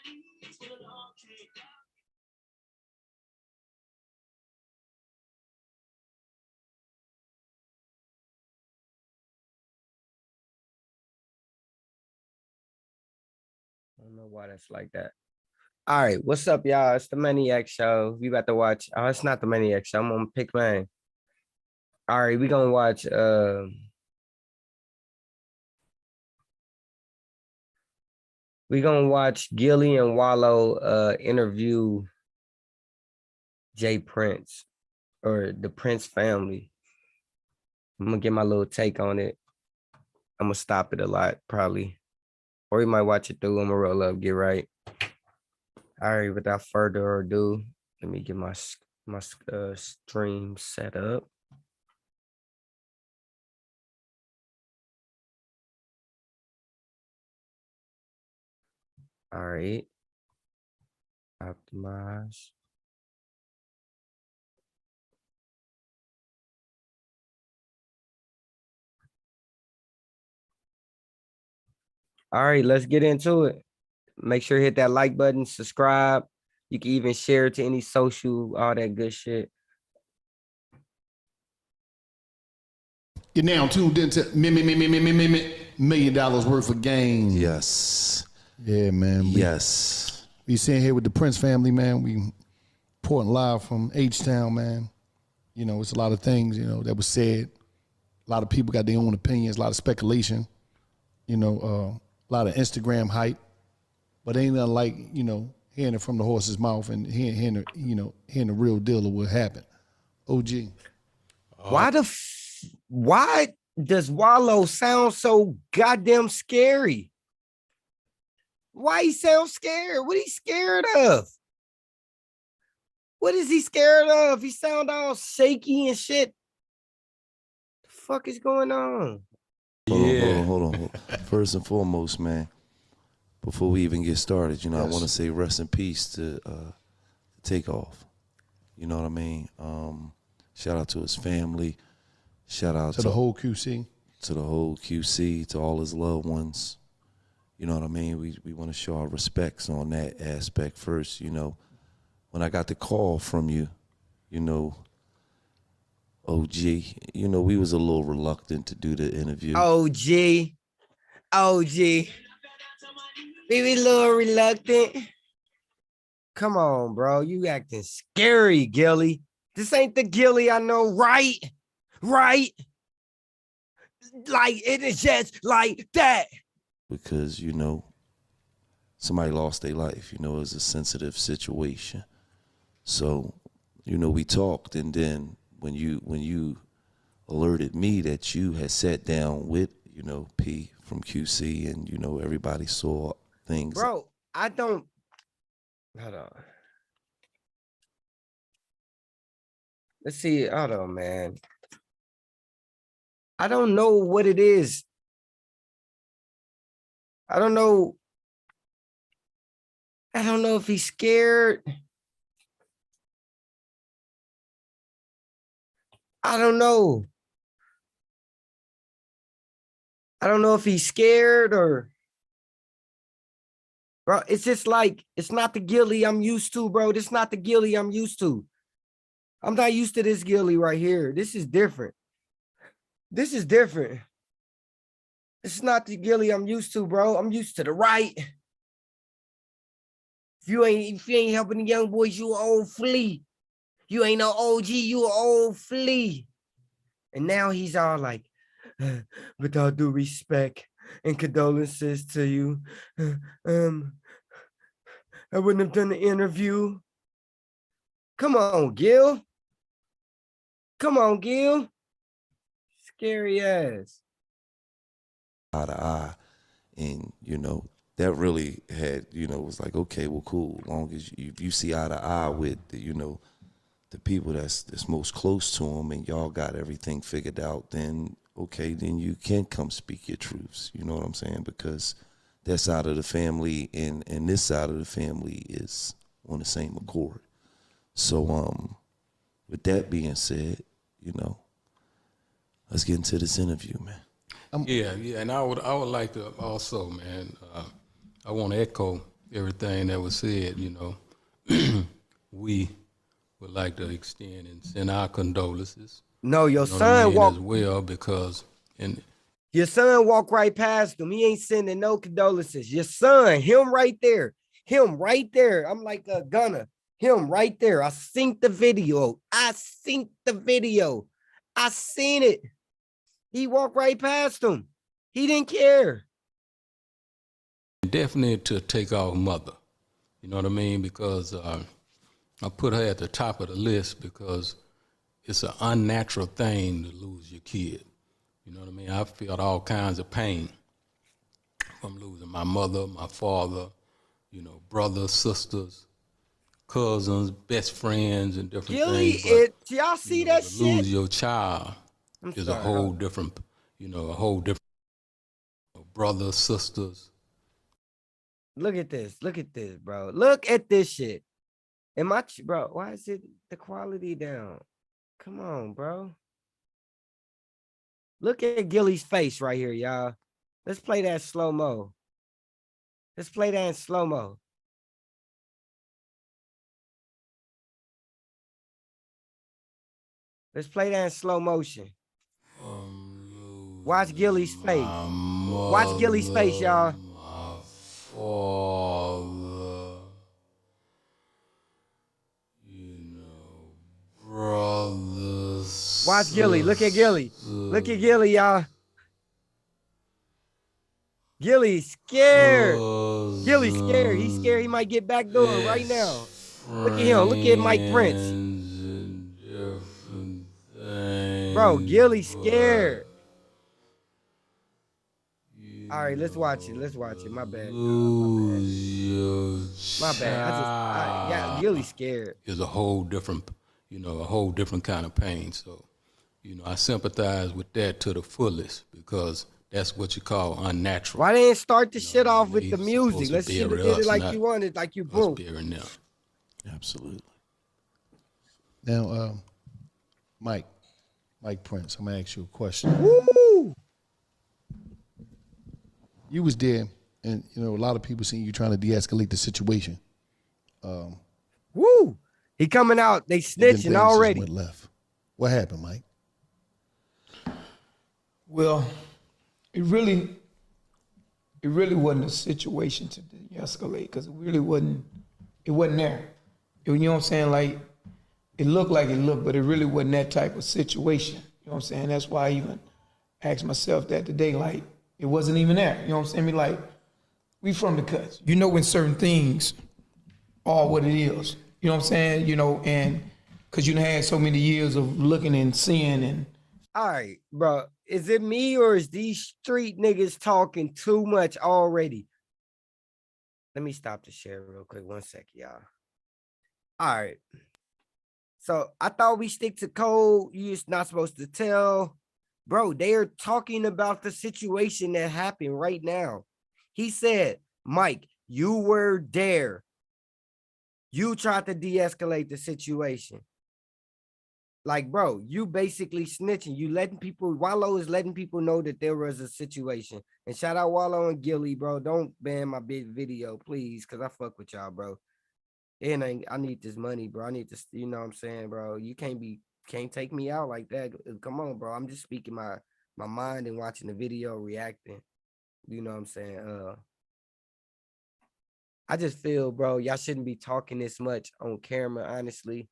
I don't know why that's like that. All right, what's up, y'all? It's the Maniac Show. We about to watch. Oh, it's not the Maniac Show. I'm gonna pick mine. All right, we gonna watch. We gonna watch Gillie and Wallo interview Jay Prince or the Prince family. I'm gonna get my little take on it. I'm gonna stop it a lot, probably, or we might watch it through. I'm gonna roll up, get right. All right, without further ado, let me get my stream set up. All right, optimize. All right, let's get into it. Make sure you hit that like button, subscribe. You can even share it to any social, all that good shit. You're now tuned into $1 million worth of gain. Yes. Yeah, man. Yes. We sitting here with the Prince family, man. We reporting live from H-Town, man. You know, it's a lot of things, you know, that was said. A lot of people got their own opinions, a lot of speculation, you know, a lot of Instagram hype. But ain't nothing like, you know, hearing it from the horse's mouth and hearing the real deal of what happened. OG. Why does Wallo sound so goddamn scary? Why he sound scared? What he scared of? What is he scared of? He sound all shaky and shit. The fuck is going on? Hold on. First and foremost, man, before we even get started, you know, yes. I want to say rest in peace to Takeoff. You know what I mean? Shout out to his family. Shout out to the whole QC. To the whole QC, to all his loved ones. You know what I mean? We want to show our respects on that aspect first. You know, when I got the call from you, you know, OG, you know, we was a little reluctant to do the interview. OG. We be a little reluctant. Come on, bro. You acting scary, Gillie. This ain't the Gillie I know, right? Right? Like, it is just like that. Because, you know, somebody lost their life. You know, it was a sensitive situation. So, you know, we talked, and then when you alerted me that you had sat down with, you know, P from QC, and, you know, everybody saw things. Bro, I don't. Hold on. Let's see. Hold on, man. I don't know what it is. I don't know if he's scared. I don't know. I don't know if he's scared or, bro, it's just like, it's not the Gillie I'm used to, bro. This is not the Gillie I'm used to. I'm not used to this Gillie right here. This is different. This is different. This is not the Gillie I'm used to, bro. I'm used to the right. If you ain't helping the young boys, you an old flea. You ain't no OG, you an old flea. And now he's all like, with all due respect and condolences to you, I wouldn't have done the interview. Come on, Gil. Come on, Gil. Scary ass. Eye to eye. And, you know, that really had, you know, was like, okay, well, cool. As long as you see eye to eye with, you know, the people that's most close to him, and y'all got everything figured out, then okay, then you can come speak your truths. You know what I'm saying? Because that side of the family and this side of the family is on the same accord. So with that being said, you know, let's get into this interview, man. Yeah, and I would like to also, man, I want to echo everything that was said, we would like to extend and send our condolences. No, your You know what I son mean, walked. as well, because Your son walked right past him. He ain't sending no condolences. Your son, him right there. Him right there. I'm like a gunner. Him right there. I synced the video. I seen it. He walked right past him. He didn't care. definitely to Takeoff mother. You know what I mean? Because I put her at the top of the list because it's an unnatural thing to lose your kid. You know what I mean? I felt all kinds of pain from losing my mother, my father, brothers, sisters, cousins, best friends, and different Gillie, things. But y'all see to that shit? lose your child is sorry, a whole different, brothers, sisters. Look at this, bro. Look at this shit. Bro, why is it the quality down? Come on, bro. Look at Gillie's face right here, y'all. Let's play that slow-mo. Let's play that in slow-mo. Let's play that in slow motion. Watch Gillie's face. Watch Gillie's face, y'all. Father, brothers. Watch Gillie. Look at Gillie. Look at Gillie, y'all. Gillie's scared. Gillie's scared. He's scared he might get back door right now. Look at him. Look at Mike Prince. Bro, Gillie's scared. All right, let's watch it. My bad. My bad. Gillie's scared. Is a whole different, kind of pain. So, I sympathize with that to the fullest because that's what you call unnatural. Why they didn't start the shit off with the music? Let's see if did it like you wanted, like you broke. Absolutely. Now, Mike Prince, I'm gonna ask you a question. Woo! You was there, and a lot of people seen you trying to de-escalate the situation. Woo! He coming out. They snitching already. Went left. What happened, Mike? Well, it really wasn't a situation to de-escalate because it wasn't there. You know what I'm saying? Like, it looked like it looked, but it really wasn't that type of situation. You know what I'm saying? That's why I even asked myself that today, like, it wasn't even there. You know what I'm saying? I mean, like, we from the cuts. You know when certain things are what it is. You know what I'm saying? And because you had so many years of looking and seeing and. All right, bro. Is it me or is these street niggas talking too much already? Let me stop the share real quick. 1 second, y'all. All right. So I thought we stick to code. You're not supposed to tell. Bro, they are talking about the situation that happened right now. He said, Mike, you were there. You tried to de-escalate the situation. Like, bro, you basically snitching. You letting people, Wallo is letting people know that there was a situation. And shout out Wallo and Gillie, bro. Don't ban my big video, please, because I fuck with y'all, bro. And I need this money, bro. I need this, you know what I'm saying, bro? You can't take me out like that. Come on, bro. I'm just speaking my mind and watching the video, reacting. You know what I'm saying? I just feel, bro, y'all shouldn't be talking this much on camera, honestly.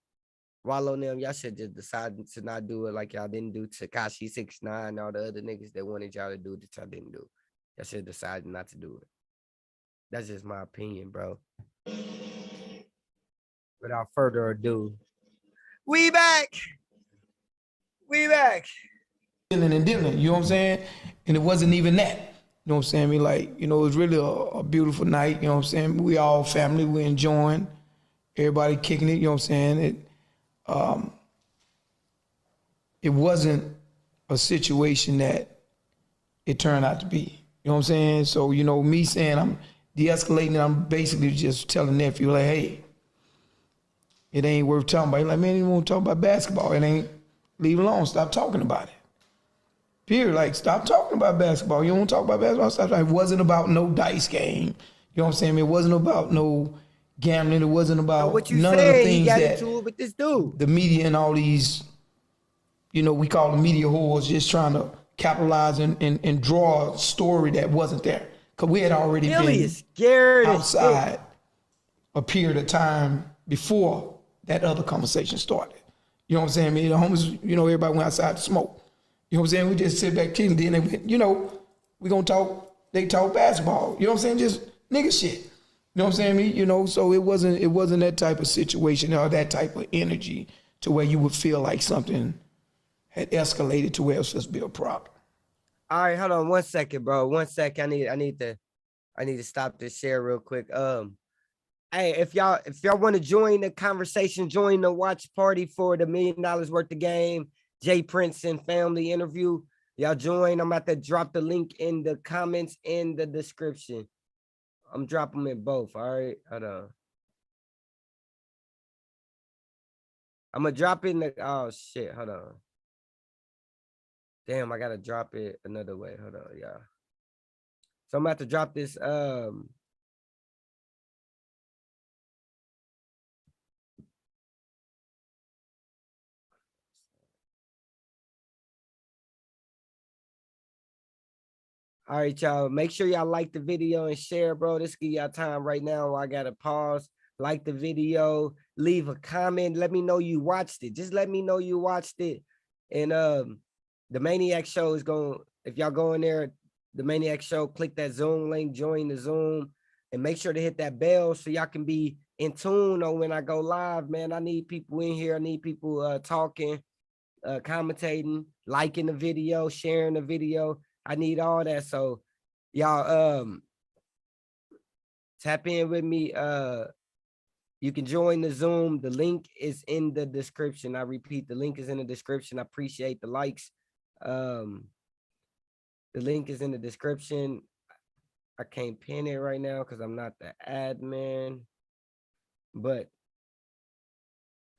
Wallo and them, y'all should just decide to not do it like y'all didn't do Tekashi 6ix9ine, all the other niggas that wanted y'all to do that y'all didn't do. Y'all should decide not to do it. That's just my opinion, bro. Without further ado, we back. Dealing, you know what I'm saying? And it wasn't even that. You know what I'm saying? I mean, like, it was really a beautiful night. You know what I'm saying? We all family, we enjoying. Everybody kicking it, you know what I'm saying? It wasn't a situation that it turned out to be. You know what I'm saying? So, me saying I'm de-escalating, I'm basically just telling nephew, like, hey, it ain't worth talking about. He's like, man, you want to talk about basketball. It ain't, leave it alone. Stop talking about it. Period. Like, stop talking about basketball. You don't want to talk about basketball. Stop. It wasn't about no dice game. You know You know what I'm saying? It wasn't about no gambling. It wasn't about what you none of the saying? He things got that into it with this dude. the media and all these, you know, we call the media whores, just trying to capitalize and draw a story that wasn't there. Because we had already Gillie been is scared as shit. outside a period of time before that other conversation started. You know what I'm saying? I mean, the homies, you know, everybody went outside to smoke. You know what I'm saying? We just sit back, chilling. Then they went, you know, we gonna talk. They talk basketball. You know what I'm saying? Just nigga shit. You know what I'm saying? I mean, you know, so it wasn't that type of situation or that type of energy to where you would feel like something had escalated to where it was supposed to be a problem. All right, hold on 1 second, bro. 1 second. I need to stop this share real quick. Hey, if y'all want to join the conversation, join the watch party for the $1 million worth of game, Jay Prince and family interview. Y'all join. I'm about to drop the link in the comments in the description. I'm dropping them in both. All right, hold on. I'm gonna drop it in the. Oh shit, hold on. Damn, I gotta drop it another way. Hold on, y'all. So I'm about to drop this. All right, y'all. Make sure y'all like the video and share, bro. This give y'all time right now. I gotta pause. Like the video, leave a comment. Let me know you watched it. Just let me know you watched it. And the Maniac Show is going. If y'all go in there, the Maniac Show, click that Zoom link, join the Zoom, and make sure to hit that bell so y'all can be in tune on when I go live, man. I need people in here. I need people talking, commentating, liking the video, sharing the video. I need all that. So y'all tap in with me. You can join the Zoom. The link is in the description. I repeat, the link is in the description. I appreciate the likes. The link is in the description. I can't pin it right now because I'm not the admin. But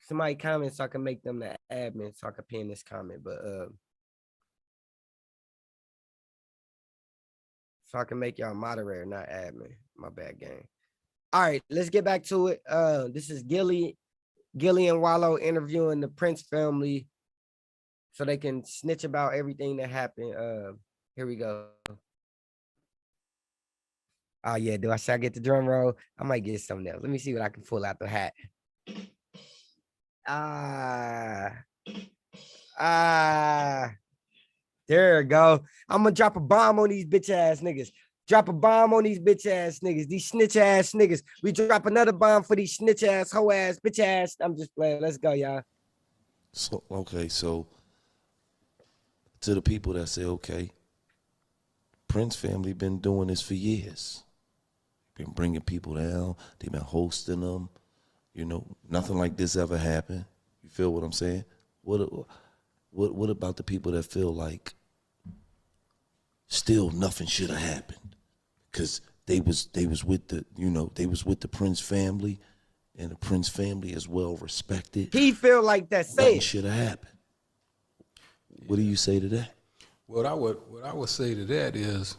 somebody comment so I can make them the admin so I can pin this comment. But so I can make y'all moderator, not admin. My bad, gang. All right, let's get back to it. This is Gillie and Wallo interviewing the Prince family so they can snitch about everything that happened. Here we go. Oh yeah, should I get the drum roll? I might get something else. Let me see what I can pull out the hat. There we go. I'm gonna drop a bomb on these bitch ass niggas. Drop a bomb on these bitch ass niggas. These snitch ass niggas. We drop another bomb for these snitch ass, hoe ass, bitch ass. I'm just playing. Let's go, y'all. So okay, so to the people that say, okay, Prince family been doing this for years. Been bringing people down. They've been hosting them. You know, nothing like this ever happened. You feel what I'm saying? What about the people that feel like still nothing should have happened because they was with the, you know, they was with the Prince family, and the Prince family is well respected. He feel like that. Nothing should have happened. What do you say to that? What I would say to that is,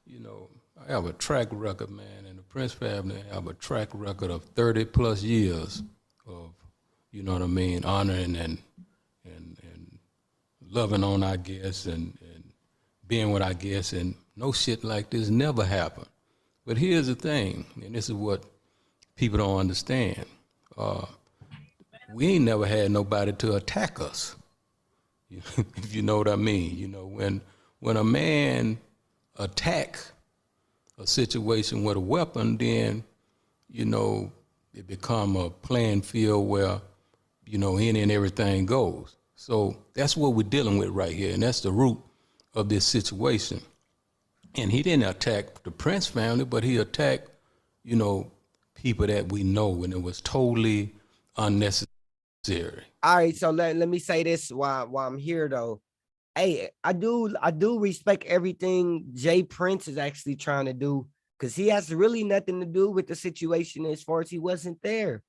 you know, I have a track record, man, and the Prince family have a track record of 30 plus years of, you know what I mean, honoring and loving on our guests and being with our guests, and no shit like this never happened. But here's the thing, and this is what people don't understand. We ain't never had nobody to attack us, if you know what I mean. You know, when a man attack a situation with a weapon, then, you know, it become a playing field where, you know, any and everything goes. So that's what we're dealing with right here, and that's the root of this situation. And he didn't attack the Prince family, but he attacked, you know, people that we know, and it was totally unnecessary. All right, so let me say this while I'm here though. Hey, I do respect everything Jay Prince is actually trying to do, because he has really nothing to do with the situation as far as he wasn't there.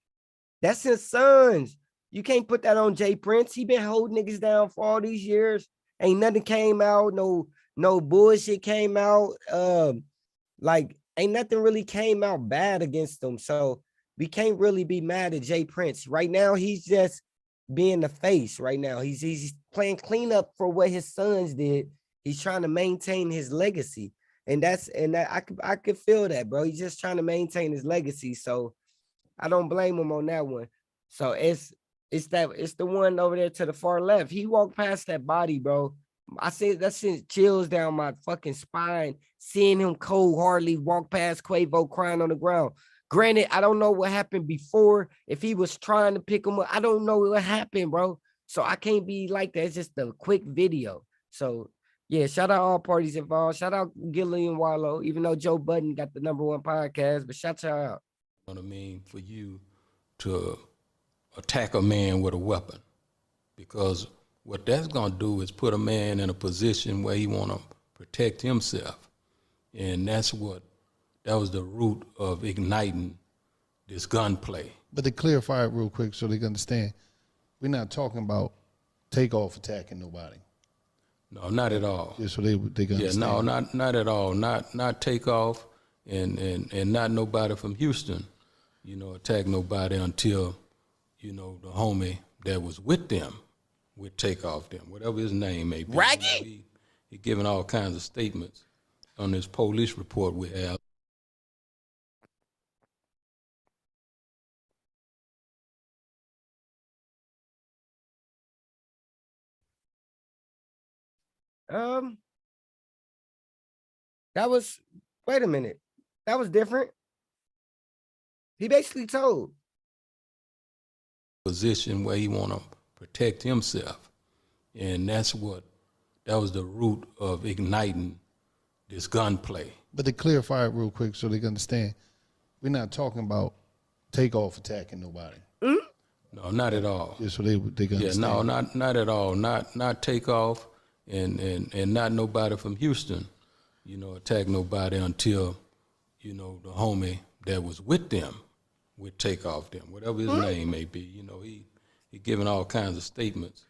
That's his sons. You can't put that on Jay Prince. He been holding niggas down for all these years. Ain't nothing came out. No bullshit came out. Like ain't nothing really came out bad against him. So we can't really be mad at Jay Prince. Right now, he's just being the face right now. He's playing cleanup for what his sons did. He's trying to maintain his legacy. And I could feel that, bro. He's just trying to maintain his legacy. So I don't blame him on that one. So it's the one over there to the far left. He walked past that body, bro. I see that shit chills down my fucking spine. Seeing him cold hardly walk past Quavo crying on the ground. Granted, I don't know what happened before. If he was trying to pick him up, I don't know what happened, bro. So I can't be like that. It's just a quick video. So yeah, shout out all parties involved. Shout out Gillie and Wallo, even though Joe Budden got the #1 podcast, but shout y'all out. You know what I mean? For you to attack a man with a weapon, because what that's gonna do is put a man in a position where he wanna protect himself, and that was the root of igniting this gunplay. But to clarify it real quick so they can understand, we're not talking about Takeoff attacking nobody. No, not at all. Just so they can understand. Yeah, no, not at all. Not Takeoff and not nobody from Houston, attack nobody until, the homie that was with them would take off them, whatever his name may be. Raggy? He giving all kinds of statements on this police report we have. That was, wait a minute. That was different. He basically told. Position where he want to protect himself, and that was the root of igniting this gunplay. But to clarify it real quick so they can understand, we're not talking about Takeoff attacking nobody. No, not at all. Just so they can understand. No, not at all. Not Takeoff and not nobody from Houston, attack nobody until, the homie that was with them would take off them, whatever his name may be. He giving all kinds of statements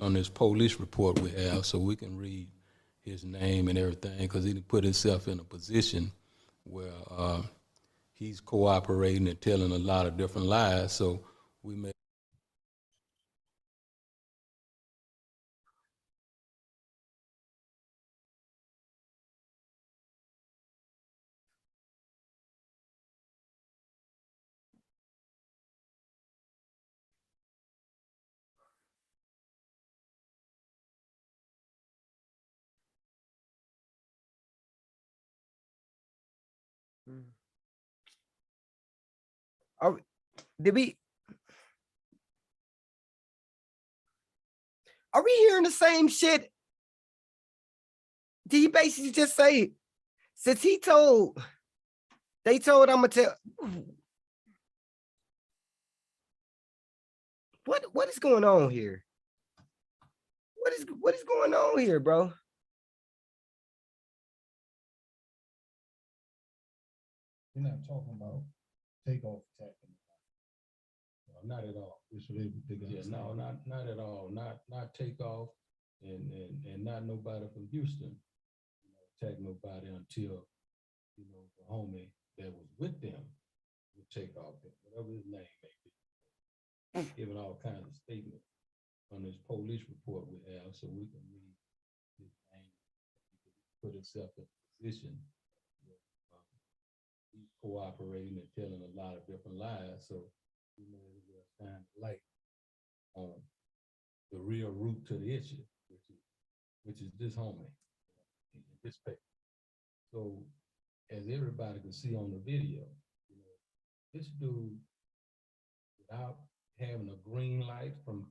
on this police report we have, so we can read his name and everything, because he put himself in a position where he's cooperating and telling a lot of different lies. So we may. Are did we? Are we hearing the same shit? Did he basically just say, since they told I'm gonna tell? What is going on here? What is going on here, bro? We're not talking about Takeoff attacking. No, not at all. Just so they can understand. No, not at all. Not Takeoff and not nobody from Houston, attack nobody until, the homie that was with them would take off them, whatever his name may be. Giving all kinds of statements on this police report we have, so we can read his name. Put himself in a position where he's cooperating and telling a lot of different lies. So we may as well shine the light on the real root to the issue, which is this homie in this paper. So as everybody can see on the video, this dude, without having a green light from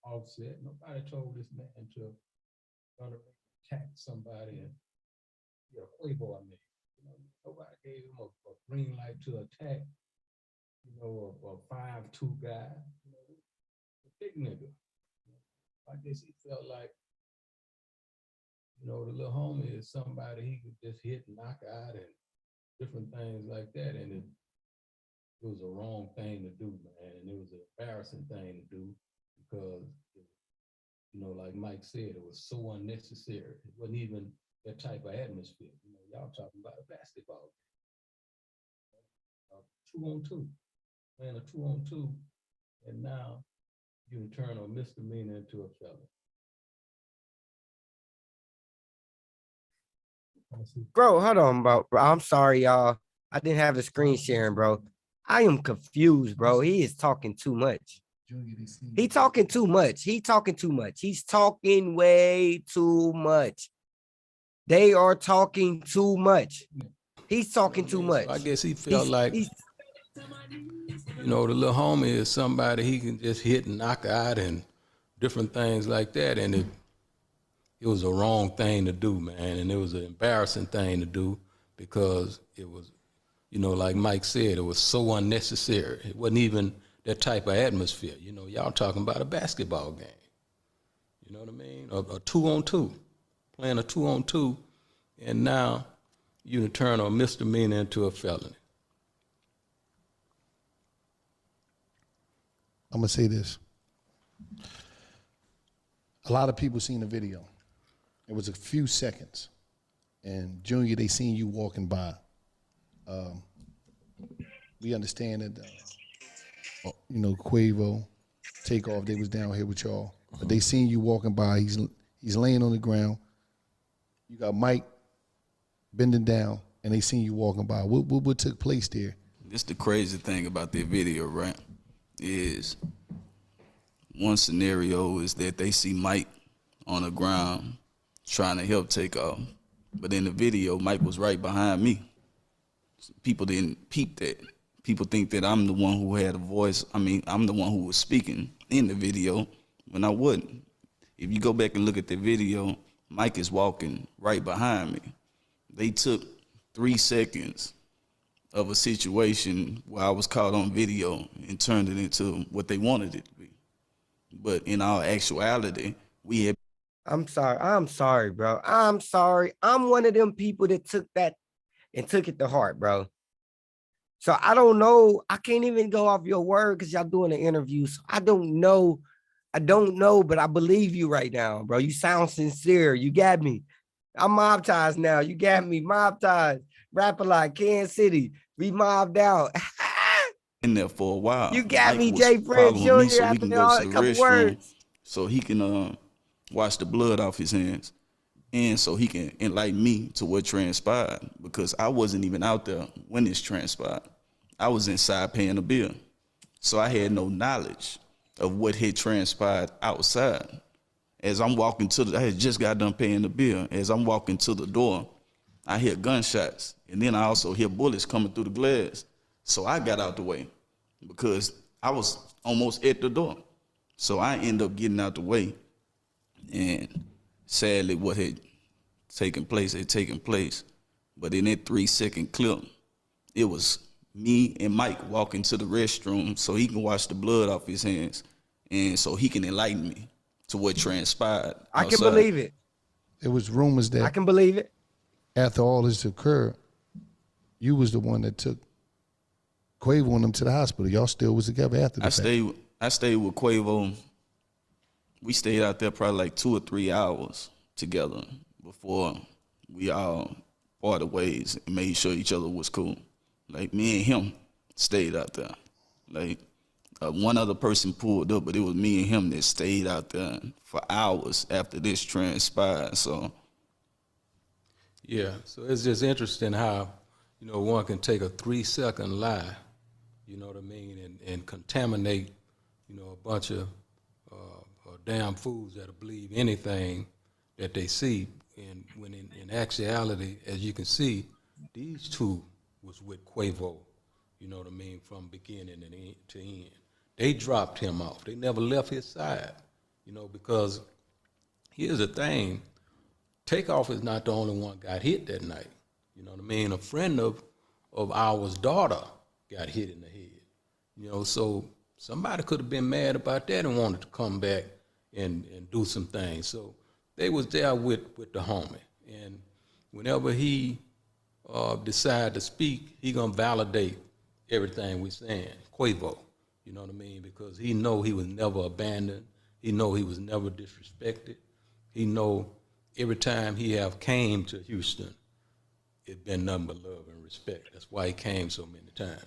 Offset, nobody told this man to attack somebody and Quavo, I mean. Nobody gave him a green light to attack, a 5'2" guy, a big nigga. I guess he felt like, the little homie is somebody he could just hit and knock out and different things like that. And it was a wrong thing to do, man. And it was an embarrassing thing to do because, like Mike said, it was so unnecessary. It wasn't even that type of atmosphere. You know, y'all talking about a basketball game, 2-on-2, playing a 2-on-2, and now you can turn a misdemeanor into a felony. Bro, hold on, bro. I'm sorry, y'all. I didn't have the screen sharing, bro. I am confused, bro. He is talking too much. He talking too much. He talking too much. He's talking way too much. They are talking too much. He's talking too much. So I guess he felt like, you know, the little homie is somebody he can just hit and knock out and different things like that. And it was a wrong thing to do, man. And it was an embarrassing thing to do because it was, you know, like Mike said, it was so unnecessary. It wasn't even that type of atmosphere. You know, y'all talking about a basketball game. You know what I mean? A 2-on-2, playing a 2-on-2, and now you can turn a misdemeanor into a felony. I'm gonna say this. A lot of people seen the video. It was a few seconds, and Junior, they seen you walking by. We understand that, you know, Quavo, Takeoff, they was down here with y'all, but they seen you walking by. He's laying on the ground. You got Mike bending down, and they seen you walking by. What took place there? This the crazy thing about that video, right? Is one scenario is that they see Mike on the ground trying to help Takeoff, but in the video, Mike was right behind me. People didn't peep that. People think that I'm the one who had a voice. I mean, I'm the one who was speaking in the video when I wasn't. If you go back and look at the video, Mike is walking right behind me. They took 3 seconds of a situation where I was caught on video and turned it into what they wanted it to be. But in all actuality, we had. I'm sorry, bro. I'm sorry. I'm one of them people that took that and took it to heart, bro. So I don't know. I can't even go off your word because y'all doing an interview. So I don't know. But I believe you right now, bro. You sound sincere. You got me. I'm mob ties now. You got me. Mob ties. Rap a lot. Kansas City. We mobbed out. In there for a while. You got Mike me, was Jay Prince following Jr. me so we after can go all to a the couple restroom words. so he can wash the blood off his hands, and so he can enlighten me to what transpired, because I wasn't even out there when this transpired. I was inside paying a bill, so I had no knowledge of what had transpired outside. As I'm walking I had just got done paying the bill. As I'm walking to the door, I hear gunshots, and then I also hear bullets coming through the glass. So I got out the way because I was almost at the door. So I end up getting out the way, and sadly what had taken place had taken place. But in that 3-second clip, it was me and Mike walking to the restroom so he can wash the blood off his hands and so he can enlighten me to what transpired outside. I can believe it. There was rumors that I can believe it. after all this occurred, you was the one that took Quavo and them to the hospital. Y'all still was together after the fact. I stayed with Quavo. We stayed out there probably like 2 or 3 hours together before we all parted ways and made sure each other was cool. Like, me and him stayed out there. Like, one other person pulled up, but it was me and him that stayed out there for hours after this transpired. So, yeah, so it's just interesting how, you know, one can take a 3-second lie, you know what I mean, and contaminate, you know, a bunch of damn fools that'll believe anything that they see. And when in actuality, as you can see, these two was with Quavo, you know what I mean, from beginning to end. They dropped him off. They never left his side, you know, because here's the thing. Takeoff is not the only one got hit that night. You know what I mean? A friend of ours daughter got hit in the head. You know, so somebody could have been mad about that and wanted to come back and do some things. So they was there with the homie. And whenever he decide to speak, he gonna validate everything we saying. Quavo, you know what I mean? Because he know he was never abandoned. He know he was never disrespected. He know every time he have came to Houston, it's been nothing but love and respect. That's why he came so many times.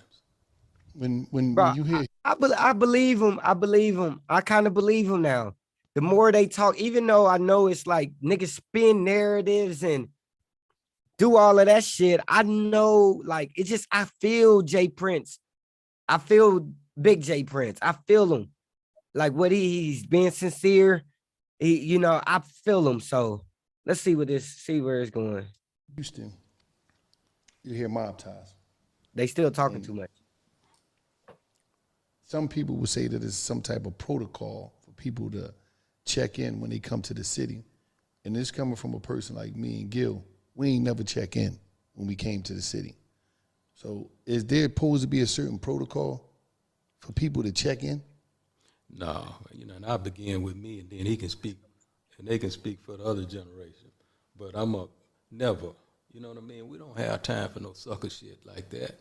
When Bro, you hear I believe him. I believe him. I kind of believe him now. The more they talk, even though I know it's like niggas spin narratives and do all of that shit, I know like it just I feel Jay Prince. I feel Big J Prince. I feel him. Like what he's being sincere. I feel him. So let's see where it's going. Houston, you hear mob ties. They still talking too much. Some people would say that it's some type of protocol for people to check in when they come to the city. And this coming from a person like me and Gil, we ain't never check in when we came to the city. So is there supposed to be a certain protocol for people to check in? No, and I begin with me, and then he can speak, and they can speak for the other generation. But I'm a never, you know what I mean? We don't have time for no sucker shit like that.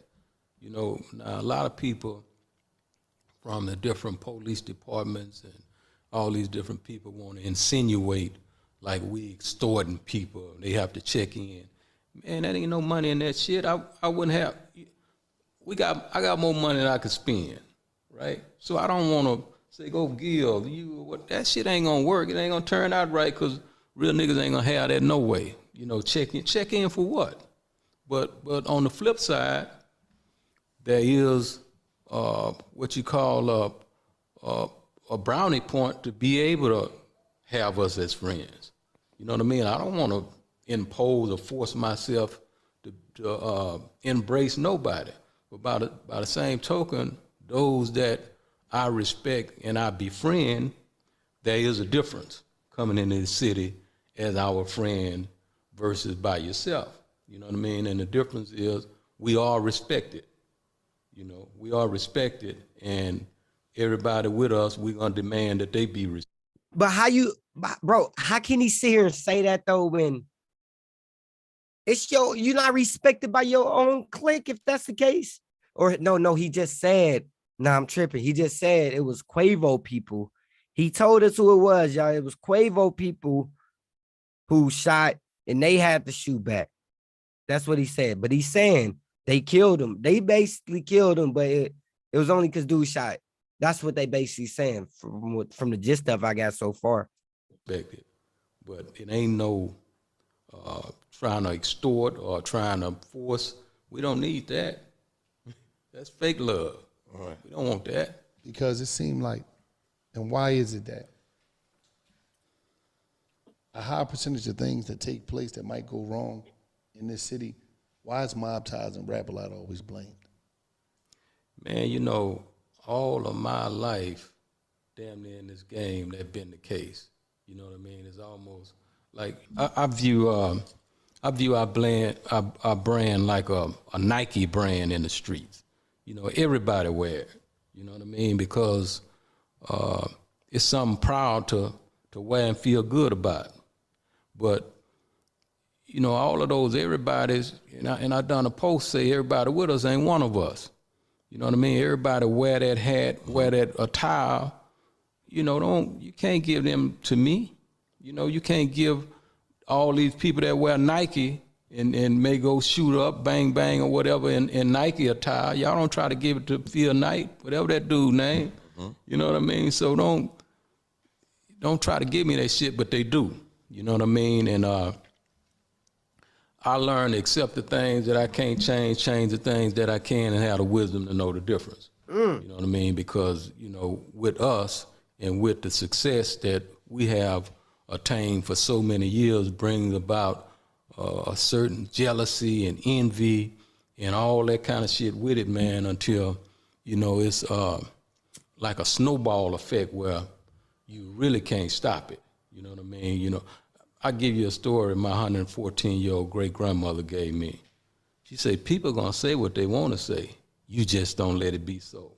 Now a lot of people from the different police departments and all these different people want to insinuate like we extorting people. They have to check in. Man, that ain't no money in that shit. I wouldn't have. I got more money than I could spend, right? So I don't want to say, go Gil, that shit ain't gonna work. It ain't gonna turn out right because real niggas ain't gonna have that no way. Check in for what? But on the flip side, there is what you call a brownie point to be able to have us as friends. You know what I mean? I don't want to impose or force myself to embrace nobody. But by the same token, those that I respect and I befriend, there is a difference coming into the city as our friend versus by yourself. You know what I mean? And the difference is we are respected. We are respected, and everybody with us, we're going to demand that they be respected. But how can he sit here and say that though when it's you're not respected by your own clique if that's the case? Or no, he just said, I'm tripping. He just said it was Quavo people. He told us who it was, y'all. It was Quavo people who shot and they had to shoot back. That's what he said. But he's saying they killed him. They basically killed him, but it was only because dude shot. That's what they basically saying from the gist of I got so far. Respected. But it ain't no trying to extort or trying to force. We don't need that. That's fake love. All right. We don't want that. Because it seemed like, and why is it that a high percentage of things that take place that might go wrong in this city, why is mob ties and Rap-A-Lot always blamed? Man, all of my life, damn near in this game, that been the case. You know what I mean? It's almost like I view our brand like a Nike brand in the streets. Everybody wear it. You know what I mean? Because it's something proud to wear and feel good about. But all of those everybody's, and I done a post say everybody with us ain't one of us. You know what I mean? Everybody wear that hat, wear that attire. You can't give them to me. You can't give all these people that wear Nike and may go shoot up, bang, bang, or whatever in Nike attire. Y'all don't try to give it to Phil Knight, whatever that dude name. You know what I mean? So don't try to give me that shit, but they do. You know what I mean? And I learned to accept the things that I can't change the things that I can, and have the wisdom to know the difference. You know what I mean? Because, with us and with the success that we have attained for so many years brings about a certain jealousy and envy and all that kind of shit with it, man, until, it's like a snowball effect where you really can't stop it. You know what I mean? I give you a story my 114-year-old great-grandmother gave me. She said, people are going to say what they want to say. You just don't let it be so.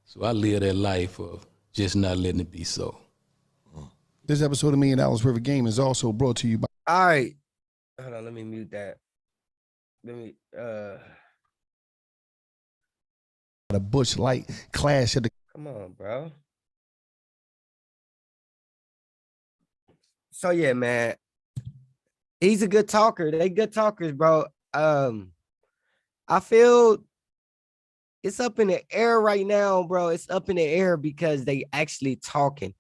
So I live that life of just not letting it be so. This episode of $1 Million Worth of Game is also brought to you by... All right. Hold on, let me mute that. The Bush Light Clash of the... Come on, bro. So yeah, man. He's a good talker. They good talkers, bro. I feel it's up in the air right now, bro. It's up in the air because they actually talking.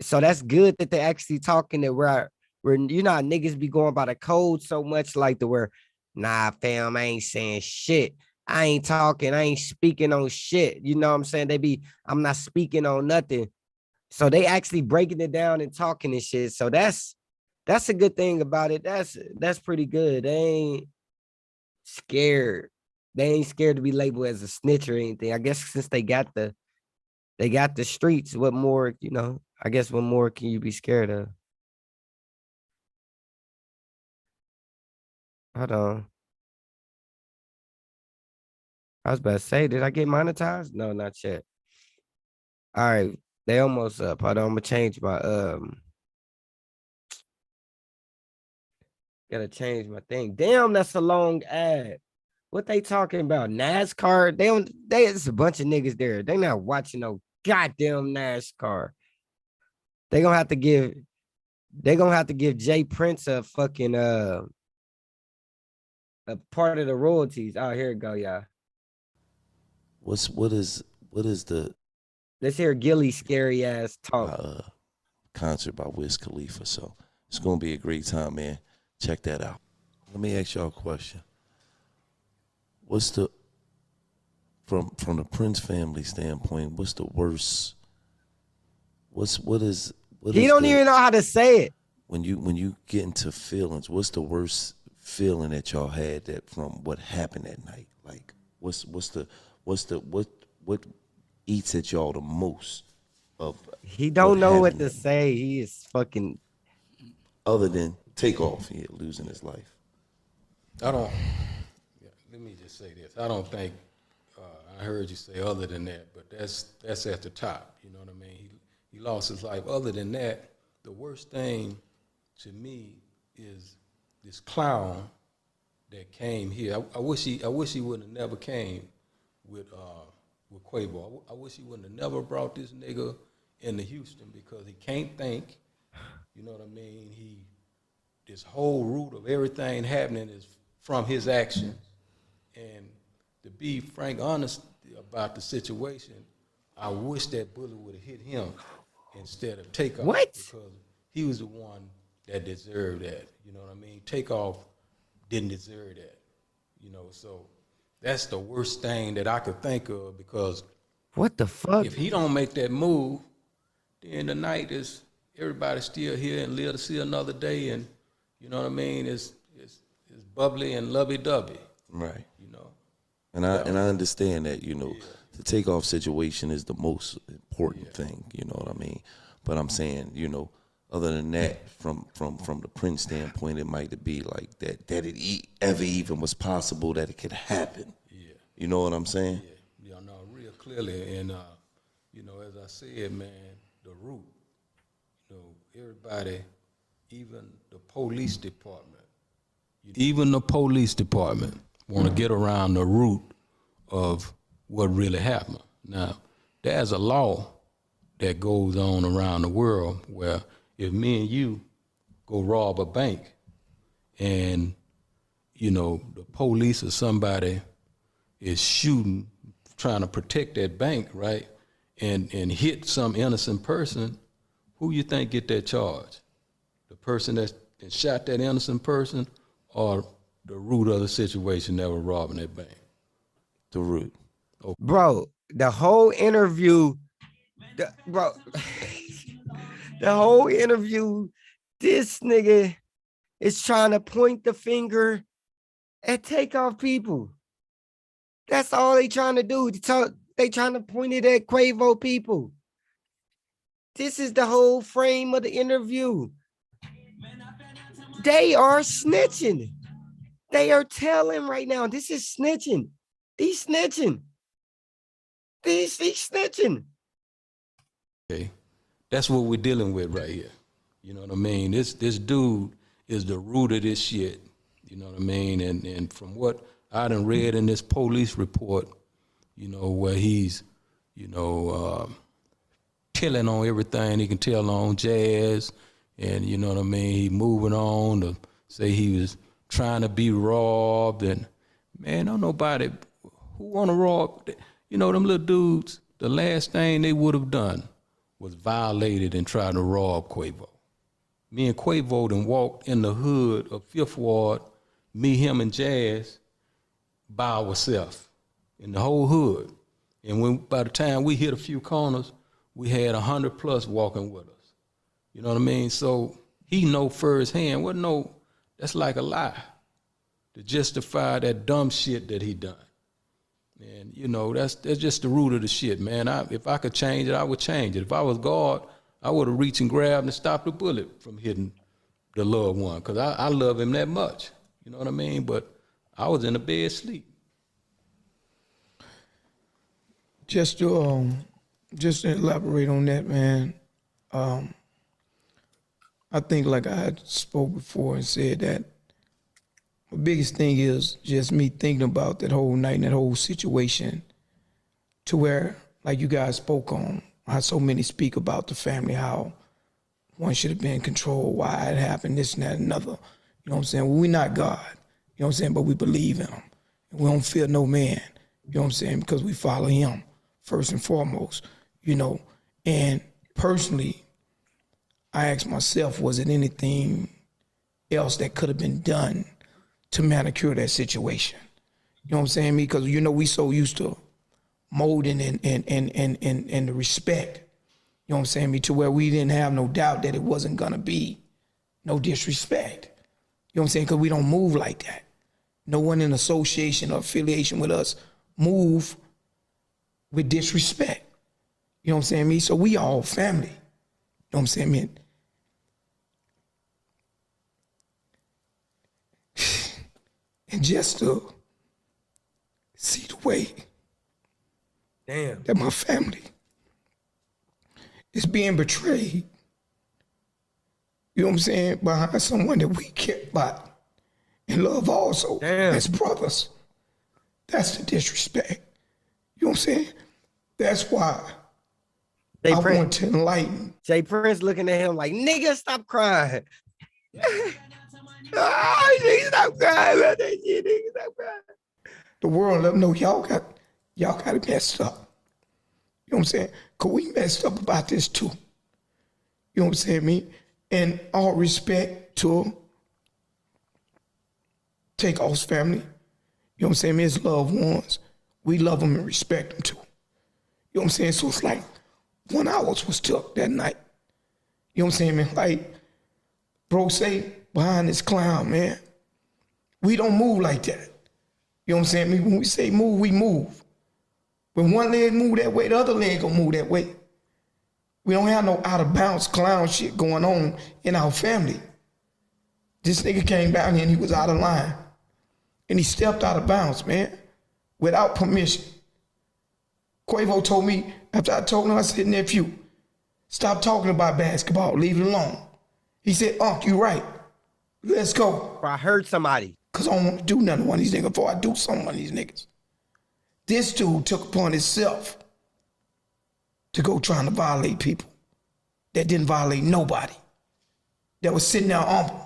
So that's good that they actually talking that where you know how niggas be going by the code so much like the where, nah, fam, I ain't saying shit. I ain't talking, I ain't speaking on shit. You know what I'm saying? I'm not speaking on nothing. So they actually breaking it down and talking and shit. So that's a good thing about it. That's pretty good. They ain't scared. They ain't scared to be labeled as a snitch or anything. I guess since they got the streets, what more, you know, I guess what more can you be scared of? Hold on. I was about to say, did I get monetized? No, not yet. All right. They almost up. Hold on. I'm gonna change my gotta change my thing. Damn, that's a long ad. What they talking about? NASCAR? It's a bunch of niggas there. They not watching no goddamn NASCAR. They gonna have to give Jay Prince a fucking a part of the royalties. Oh, here it go, y'all. What is the Let's hear Gillie scary ass talk. concert by Wiz Khalifa? So it's gonna be a great time, man. Check that out. Let me ask y'all a question. What's the from the Prince family standpoint? What's the worst? What is He don't even know how to say it. When you get into feelings, what's the worst feeling that y'all had that from what happened that night? Like what eats at y'all the most of He don't know what to say. He is fucking other than Takeoff, he losing his life. Let me just say this. I don't think, I heard you say other than that, but that's at the top. You know what I mean? He lost his life. Other than that, the worst thing to me is this clown that came here. I wish he would have never came with Quavo. I wish he wouldn't have never brought this nigga into Houston because he can't think. You know what I mean? This whole root of everything happening is from his actions. And to be frank, honest about the situation, I wish that bullet would have hit him instead of Takeoff. What? Because he was the one that deserved that. You know what I mean? Takeoff didn't deserve that. You know, so that's the worst thing that I could think of because what the fuck? If he don't make that move, then the night is everybody's still here and live to see another day, and you know what I mean? It's bubbly and lovey-dovey. Right. You know. And I understand that, you know, the Takeoff situation is the most important thing, you know what I mean? But I'm saying, you know, other than that, from the Prince standpoint, it might be like that it ever even was possible that it could happen. Yeah. You know what I'm saying? Yeah, no, real clearly. And, you know, as I said, man, the root, you know, everybody, even the police department, want to get around the root of what really happened. Now, there's a law that goes on around the world where if me and you go rob a bank and, you know, the police or somebody is shooting, trying to protect that bank, right, and hit some innocent person, who you think get that charge? The person that shot that innocent person or the root of the situation that was robbing that bank? The root. Okay. Bro, the whole interview, the whole interview, this nigga is trying to point the finger at Takeoff people. That's all they trying to do. They trying to point it at Quavo people. This is the whole frame of the interview. They are snitching. They are telling right now, this is snitching. He's snitching. He's snitching. Okay. That's what we're dealing with right here. You know what I mean? This dude is the root of this shit. You know what I mean? And from what I done read in this police report, you know, where he's, you know, telling on everything he can tell on Jazz, and you know what I mean, he moving on to say he was trying to be robbed, and man, don't nobody who want to rob. You know, them little dudes, the last thing they would have done was violated and tried to rob Quavo. Me and Quavo done walked in the hood of Fifth Ward, me, him, and Jazz, by ourselves in the whole hood. And when by the time we hit a few corners, we had 100 plus walking with us. You know what I mean? So he know firsthand. Well, no, that's like a lie to justify that dumb shit that he done. And you know, that's just the root of the shit, man. If I could change it, I would change it. If I was God, I would have reached and grabbed and stopped the bullet from hitting the loved one, because I love him that much. You know what I mean? But I was in the bed asleep. Just to elaborate on that, man. I think, like I had spoke before and said, that the biggest thing is just me thinking about that whole night and that whole situation, to where, like you guys spoke on, how so many speak about the family, how one should have been controlled, why it happened, this and that and another. You know what I'm saying? Well, we're not God, you know what I'm saying, but we believe in him. And we don't fear no man, you know what I'm saying, because we follow him first and foremost, you know. And personally, I asked myself, was it anything else that could have been done to manicure that situation? You know what I'm saying? Because, you know, we so used to molding and the respect, you know what I'm saying, to where we didn't have no doubt that it wasn't gonna be no disrespect. You know what I'm saying? Because we don't move like that. No one in association or affiliation with us move with disrespect. You know what I'm saying, me? So we all family. You know what I'm saying, man? And just to see the way that my family is being betrayed, you know what I'm saying, behind someone that we care about and love also as brothers. That's the disrespect. You know what I'm saying? That's why I want to enlighten. Jay Prince looking at him like, nigga, stop crying. Nigga, stop crying about that shit, nigga, stop crying. The world let them know y'all got it messed up. You know what I'm saying? Because we messed up about this too. You know what I'm saying, me? And all respect to Takeoff's family. You know what I'm saying? His loved ones. We love them and respect them too. You know what I'm saying? So it's like 1 hour was took that night. You know what I'm saying, man? Like, bro say, behind this clown, man, we don't move like that. You know what I'm saying? When we say move, we move. When one leg move that way, the other leg gonna move that way. We don't have no out of bounds clown shit going on in our family. This nigga came down here and he was out of line. And he stepped out of bounds, man, without permission. Quavo told me, after I told him, I said, nephew, stop talking about basketball, leave it alone. He said, Unc, you right. Let's go. I heard somebody. Because I don't want to do nothing to one of these niggas before I do something to one of these niggas. This dude took upon himself to go trying to violate people that didn't violate nobody, that was sitting there humble,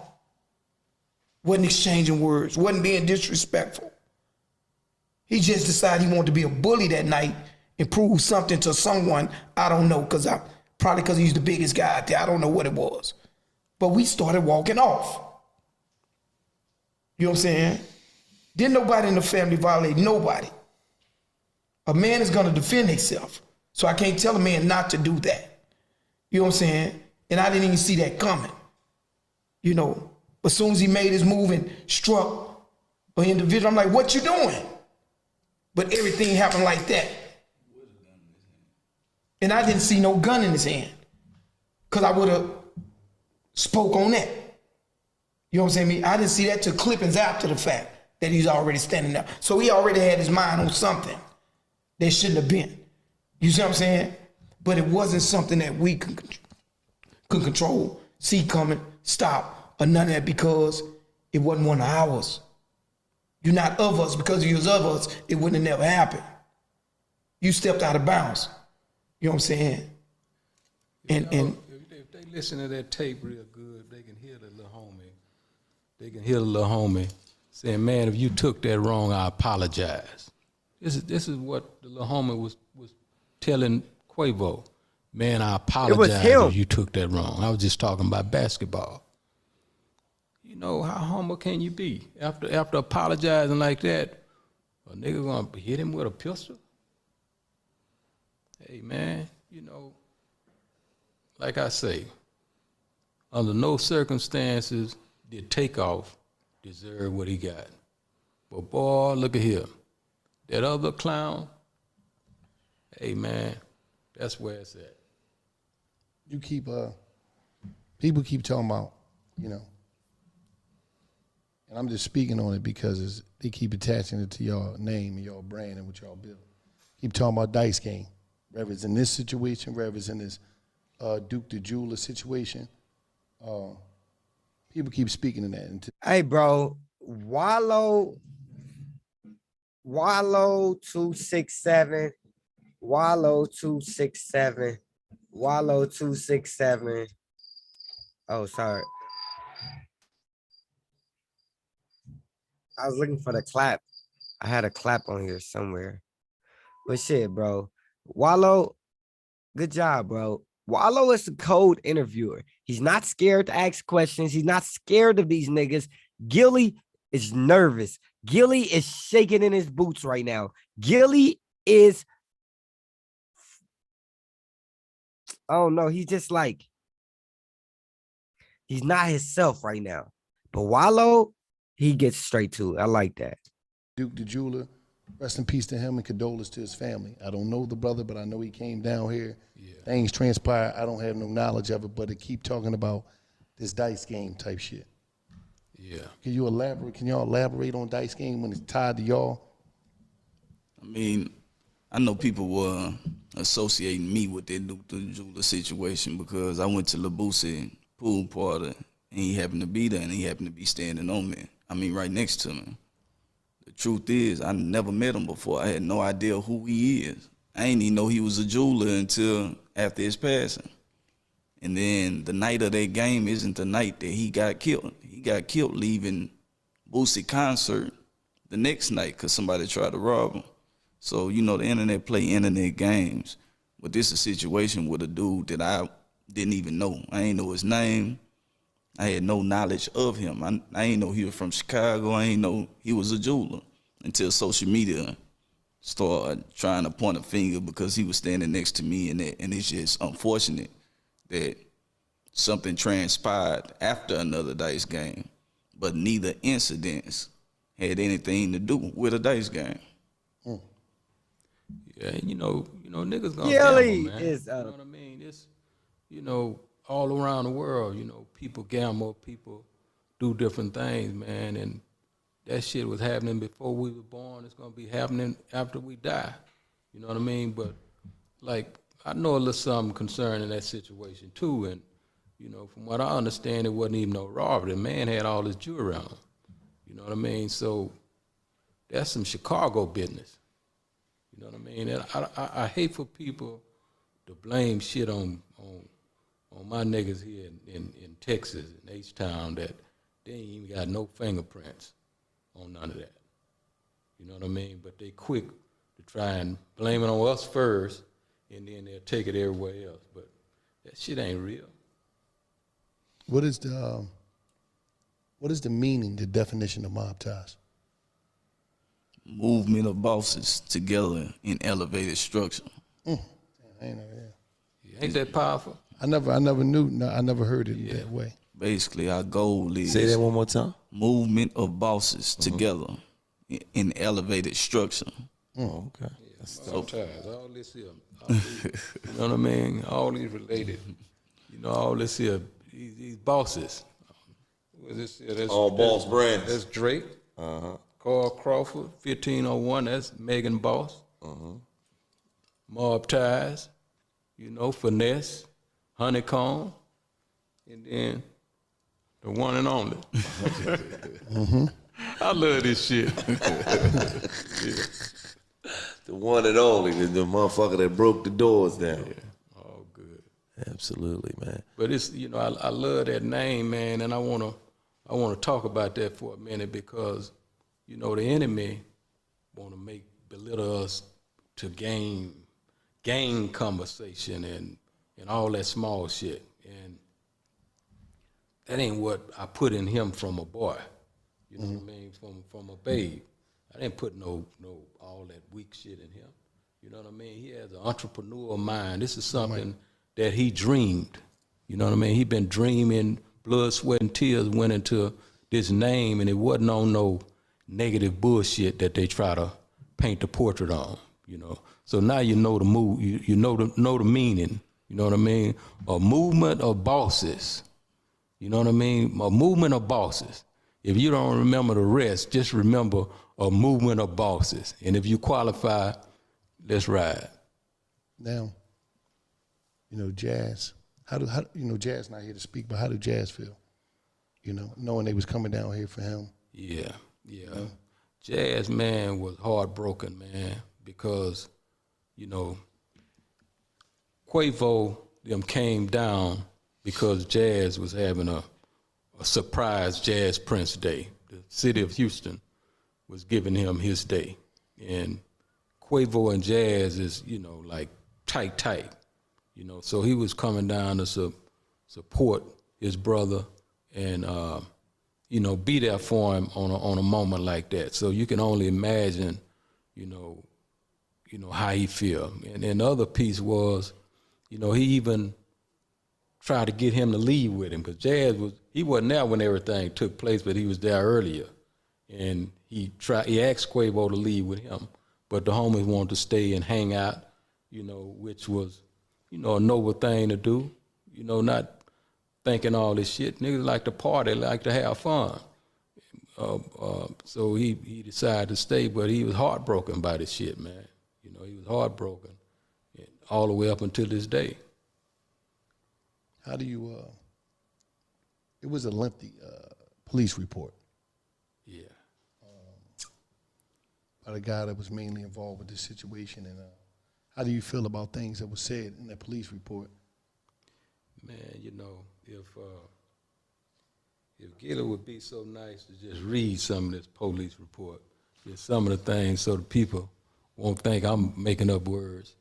wasn't exchanging words, wasn't being disrespectful. He just decided he wanted to be a bully that night and prove something to someone. I don't know, probably because he's the biggest guy out there. I don't know what it was. But we started walking off. You know what I'm saying? Didn't nobody in the family violate nobody. A man is gonna defend himself. So I can't tell a man not to do that. You know what I'm saying? And I didn't even see that coming. You know, as soon as he made his move and struck an individual, I'm like, what you doing? But everything happened like that. And I didn't see no gun in his hand, because I would have spoke on that. You know what I'm saying? I didn't see that till clippings after the fact that he's already standing there. So he already had his mind on something that shouldn't have been. You see what I'm saying? But it wasn't something that we could control, see coming, stop, or none of that, because it wasn't one of ours. You're not of us. Because you was of us, it wouldn't have never happened. You stepped out of bounds. You know what I'm saying? And if they listen to that tape real good, they can hear the little homie they can hear the little homie saying, "Man, if you took that wrong, I apologize." This is what the little homie was telling Quavo. "Man, I apologize him. if you took that wrong. I was just talking about basketball." You know, how humble can you be after apologizing like that? A nigga gonna hit him with a pistol? Hey man, you know, like I say, under no circumstances did Takeoff deserve what he got. But boy, look at here. That other clown, hey man, that's where it's at. You keep people keep talking about, you know, and I'm just speaking on it because they keep attaching it to your name and your brand and what y'all build. Keep talking about dice game, whether it's in this situation, whether it's in this Duke the Jeweler situation. People keep speaking in that. Hey, bro, Wallo 267, Wallo 267, Wallo 267. Oh, sorry. I was looking for the clap. I had a clap on here somewhere. But shit, bro. Wallo, good job, bro. Wallo is a cold interviewer. He's not scared to ask questions. He's not scared of these niggas. Gillie is nervous. Gillie is shaking in his boots right now. Gillie is, oh no, he's just like, he's not himself right now. But Wallo, he gets straight to it. I like that. Duke the Jeweler, rest in peace to him and condolences to his family. I don't know the brother, but I know he came down here. Yeah. Things transpired. I don't have no knowledge of it, but they keep talking about this dice game type shit. Yeah. Can you elaborate? Can y'all elaborate on dice game when it's tied to y'all? I mean, I know people were associating me with that Duke the Jeweler situation because I went to LaBusa pool party and he happened to be there and he happened to be standing on me. I mean, right next to me. The truth is, I never met him before. I had no idea who he is. I didn't even know he was a jeweler until after his passing. And then the night of that game isn't the night that he got killed. He got killed leaving Boosie concert the next night because somebody tried to rob him. So, you know, the internet play internet games. But this is a situation with a dude that I didn't even know. I ain't know his name. I had no knowledge of him. I ain't know he was from Chicago. I ain't know he was a jeweler until social media started trying to point a finger because he was standing next to me, and it's just unfortunate that something transpired after another dice game, but neither incidents had anything to do with a dice game. Yeah, you know, niggas gonna Gillie gamble, man. is you know what I mean? It's, you know, all around the world, you know, people gamble, people do different things, man, and that shit was happening before we were born. It's gonna be happening after we die. You know what I mean? But like, I know a little something concerning that situation too, and you know, from what I understand, it wasn't even no robbery. The man had all his jewelry on. You know what I mean? So that's some Chicago business. You know what I mean? And I hate for people to blame shit on my niggas here in Texas, in H-Town, that they ain't even got no fingerprints on none of that. You know what I mean? But they quick to try and blame it on us first, and then they'll take it everywhere else. But that shit ain't real. What is the meaning, the definition of mob ties? Movement of bosses together in elevated structure. I ain't know that. Ain't that powerful? I never knew. No, I never heard it that way. Basically, our goal is Say that one more time. movement of bosses together in elevated structure. Oh, okay. Mob ties, all this here. All these, you know what I mean? All these related. You know, all this here, these bosses. What is this here? That's, All boss brands. That's Drake. Carl Crawford, 1501, that's Megan Boss. Mob ties, you know, finesse, honeycomb, and then the one and only. I love this shit. The one and only, the motherfucker that broke the doors down. Yeah, all good. Absolutely, man. But it's, you know, I love that name, man, and I wanna I want to talk about that for a minute because, you know, the enemy want to belittle us to gain conversation and all that small shit. And that ain't what I put in him from a boy. You know what I mean? From a babe. I didn't put no all that weak shit in him. You know what I mean? He has an entrepreneurial mind. This is something that he dreamed. You know what I mean? He been dreaming, blood, sweat, and tears went into this name, and it wasn't on no negative bullshit that they try to paint the portrait on, you know. So now you know the move, you know the meaning, you know what I mean? A movement of bosses, you know what I mean? A movement of bosses. If you don't remember the rest, just remember a movement of bosses. And if you qualify, let's ride. Now, you know, Jazz, how you know, Jazz not here to speak, but how did Jazz feel? You know, knowing they was coming down here for him. Yeah. Jazz, man, was heartbroken, man, because, you know, Quavo, them came down because Jazz was having a surprise Jazz Prince Day. The city of Houston was giving him his day. And Quavo and Jazz is, you know, like tight, you know. So he was coming down to support his brother and, you know, be there for him on a moment like that. So you can only imagine, you know how he feel. And then the other piece was, you know, he even tried to get him to leave with him because Jazz he wasn't there when everything took place, but he was there earlier. And he asked Quavo to leave with him, but the homies wanted to stay and hang out, you know, which was, you know, a noble thing to do, you know, not thinking all this shit. Niggas like to party, like to have fun. So he decided to stay, but he was heartbroken by this shit, man. You know, he was heartbroken all the way up until this day. How do you, it was a lengthy police report. Yeah. By the guy that was mainly involved with this situation. And how do you feel about things that were said in that police report? Man, you know, if Gillie would be so nice to just read some of this police report, just some of the things so the people won't think I'm making up words,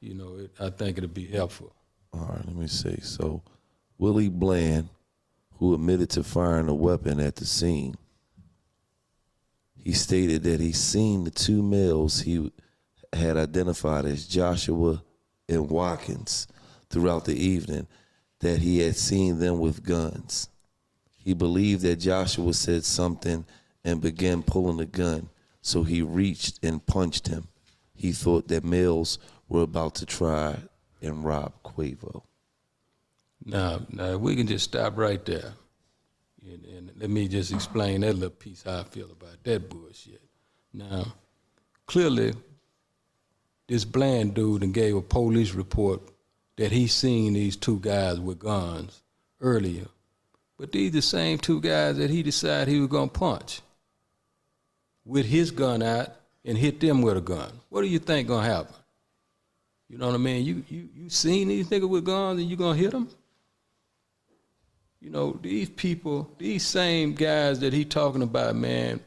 you know, I think it'd be helpful. All right, let me see. So, Willie Bland, who admitted to firing a weapon at the scene, he stated that he seen the two males he had identified as Joshua and Watkins throughout the evening, that he had seen them with guns. He believed that Joshua said something and began pulling the gun, so he reached and punched him. He thought that males were about to try and rob Quavo. Now, we can just stop right there. And let me just explain that little piece, how I feel about that bullshit. Now, clearly, this Bland dude and gave a police report that he seen these two guys with guns earlier. But these the same two guys that he decided he was gonna punch with his gun out and hit them with a gun. What do you think gonna happen? You know what I mean? You seen these niggas with guns and you gonna hit them? You know, these people, these same guys that he talking about, man,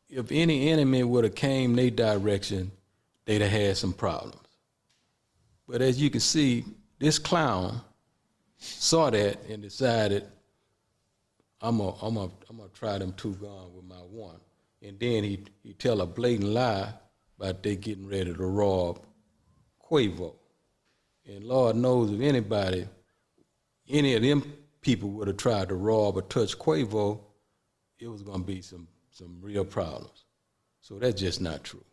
if any enemy would have came their direction, they'd have had some problems. But as you can see, this clown saw that and decided, I'm gonna try them two guns with my one. And then he tell a blatant lie about they getting ready to rob Quavo. And Lord knows if anybody, any of them people would have tried to rob or touch Quavo, it was gonna be some real problems. So that's just not true.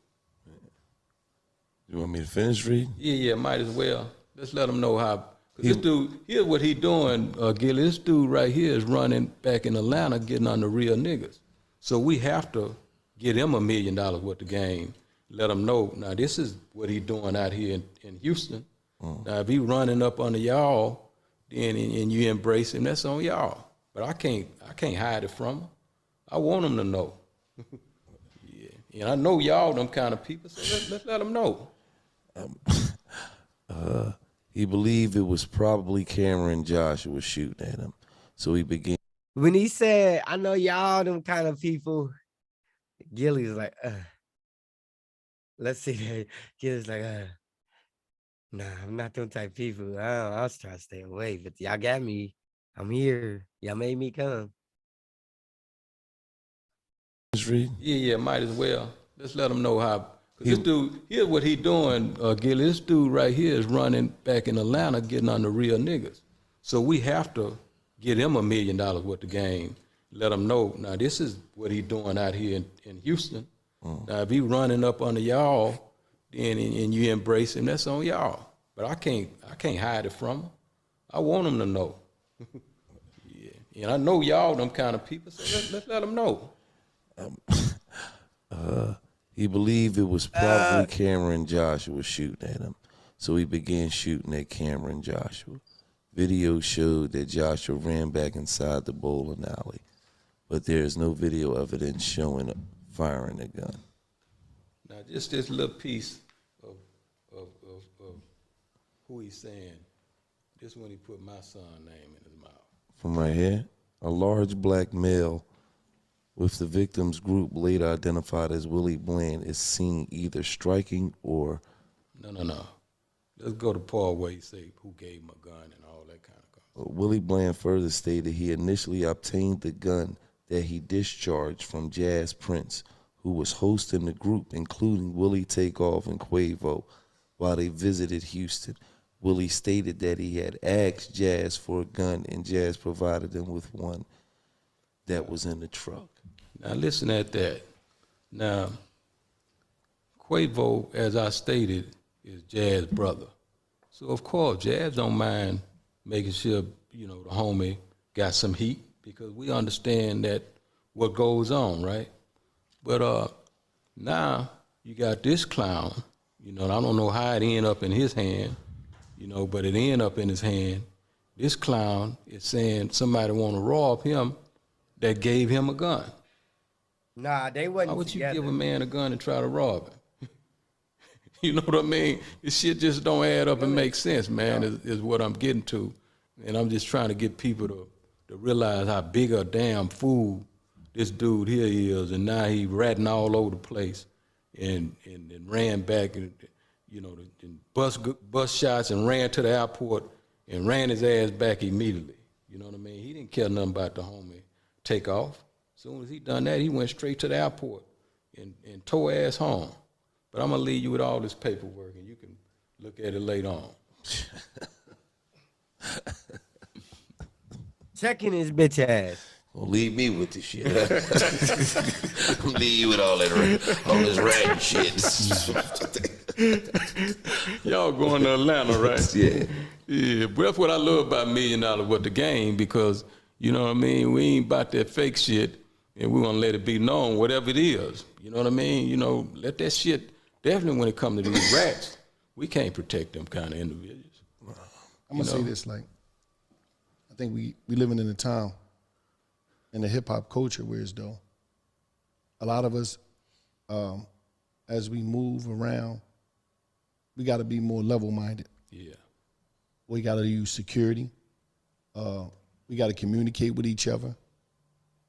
You want me to finish reading? Yeah, might as well. Let's let them know how. This dude, here's what he doing, Gillie. This dude right here is running back in Atlanta, getting on the real niggas. So we have to get him $1 million worth of game. Let him know. Now this is what he doing out here in Houston. Now if he running up under y'all, then and you embrace him, that's on y'all. But I can't hide it from him. I want him to know. Yeah, and I know y'all them kind of people. So let's let him know. He believed it was probably Cameron Joshua shooting at him, so he began. When he said, I know y'all them kind of people, Gillie's like, let's see that. Gillie's like, nah, I'm not them type of people. I was trying to stay away, but y'all got me. I'm here. Y'all made me come. Yeah, might as well. Let's let them know how. This dude, here's what he doing, Gillie. This dude right here is running back in Atlanta, getting on the real niggas. So we have to get him $1 million worth of game. Let him know. Now this is what he doing out here in Houston. Now if he running up under y'all, then and you embrace him, that's on y'all. But I can't hide it from him. I want him to know. Yeah, and I know y'all them kind of people. So let's let him know. He believed it was probably Cameron Joshua shooting at him, so he began shooting at Cameron Joshua. Video showed that Joshua ran back inside the bowling alley, but there is no video evidence showing firing a gun. Now, just this little piece of who he's saying, this when he put my son's name in his mouth. From right here, a large black male with the victim's group later identified as Willie Bland is seen either striking or... No. Let's go to Paul where he say who gave him a gun and all that kind of stuff. Willie Bland further stated he initially obtained the gun that he discharged from Jazz Prince, who was hosting the group, including Willie, Takeoff, and Quavo, while they visited Houston. Willie stated that he had asked Jazz for a gun, and Jazz provided him with one that was in the truck. Now listen at that. Now, Quavo, as I stated, is Jazz's brother. So of course, Jazz don't mind making sure, the homie got some heat, because we understand that what goes on, right? But now you got this clown, I don't know how it ended up in his hand, but it ended up in his hand. This clown is saying somebody want to rob him that gave him a gun. Nah, they wasn't Why would together. you give a man a gun and try to rob him? You know what I mean? This shit just don't add up and make sense, man, is what I'm getting to. And I'm just trying to get people to realize how big a damn fool this dude here is, and now he ratting all over the place and ran back and, and bust shots and ran to the airport and ran his ass back immediately. You know what I mean? He didn't care nothing about the homie Takeoff. As soon as he done that, he went straight to the airport and tore ass home. But I'm gonna leave you with all this paperwork, and you can look at it later on. Checking his bitch ass. Don't leave me with this shit. I'm leave you with all this rag shit. Y'all going to Atlanta, right? Yeah. Yeah, but that's what I love about $1 million worth of game, because, you know what I mean, we ain't about that fake shit, and we want to let it be known, whatever it is. You know what I mean? Let that shit, definitely when it comes to these rats, we can't protect them kind of individuals. I'm going to say this, I think we living in a time in the hip-hop culture where it's though, a lot of us, as we move around, we got to be more level-minded. Yeah. We got to use security. We got to communicate with each other.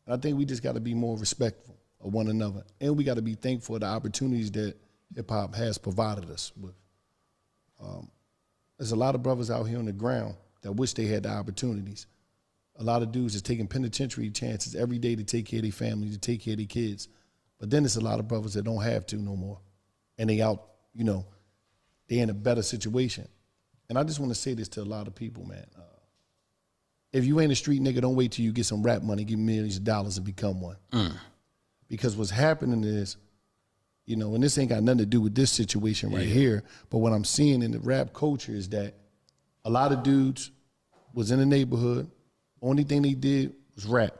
And I think we just got to be more respectful of one another. And we got to be thankful for the opportunities that hip-hop has provided us with. There's a lot of brothers out here on the ground that wish they had the opportunities. A lot of dudes is taking penitentiary chances every day to take care of their family, to take care of their kids. But then there's a lot of brothers that don't have to no more. And they out, they in a better situation. And I just want to say this to a lot of people, man. If you ain't a street nigga, don't wait till you get some rap money, give millions of dollars and become one. Because what's happening is, and this ain't got nothing to do with this situation right here, but what I'm seeing in the rap culture is that a lot of dudes was in the neighborhood, only thing they did was rap.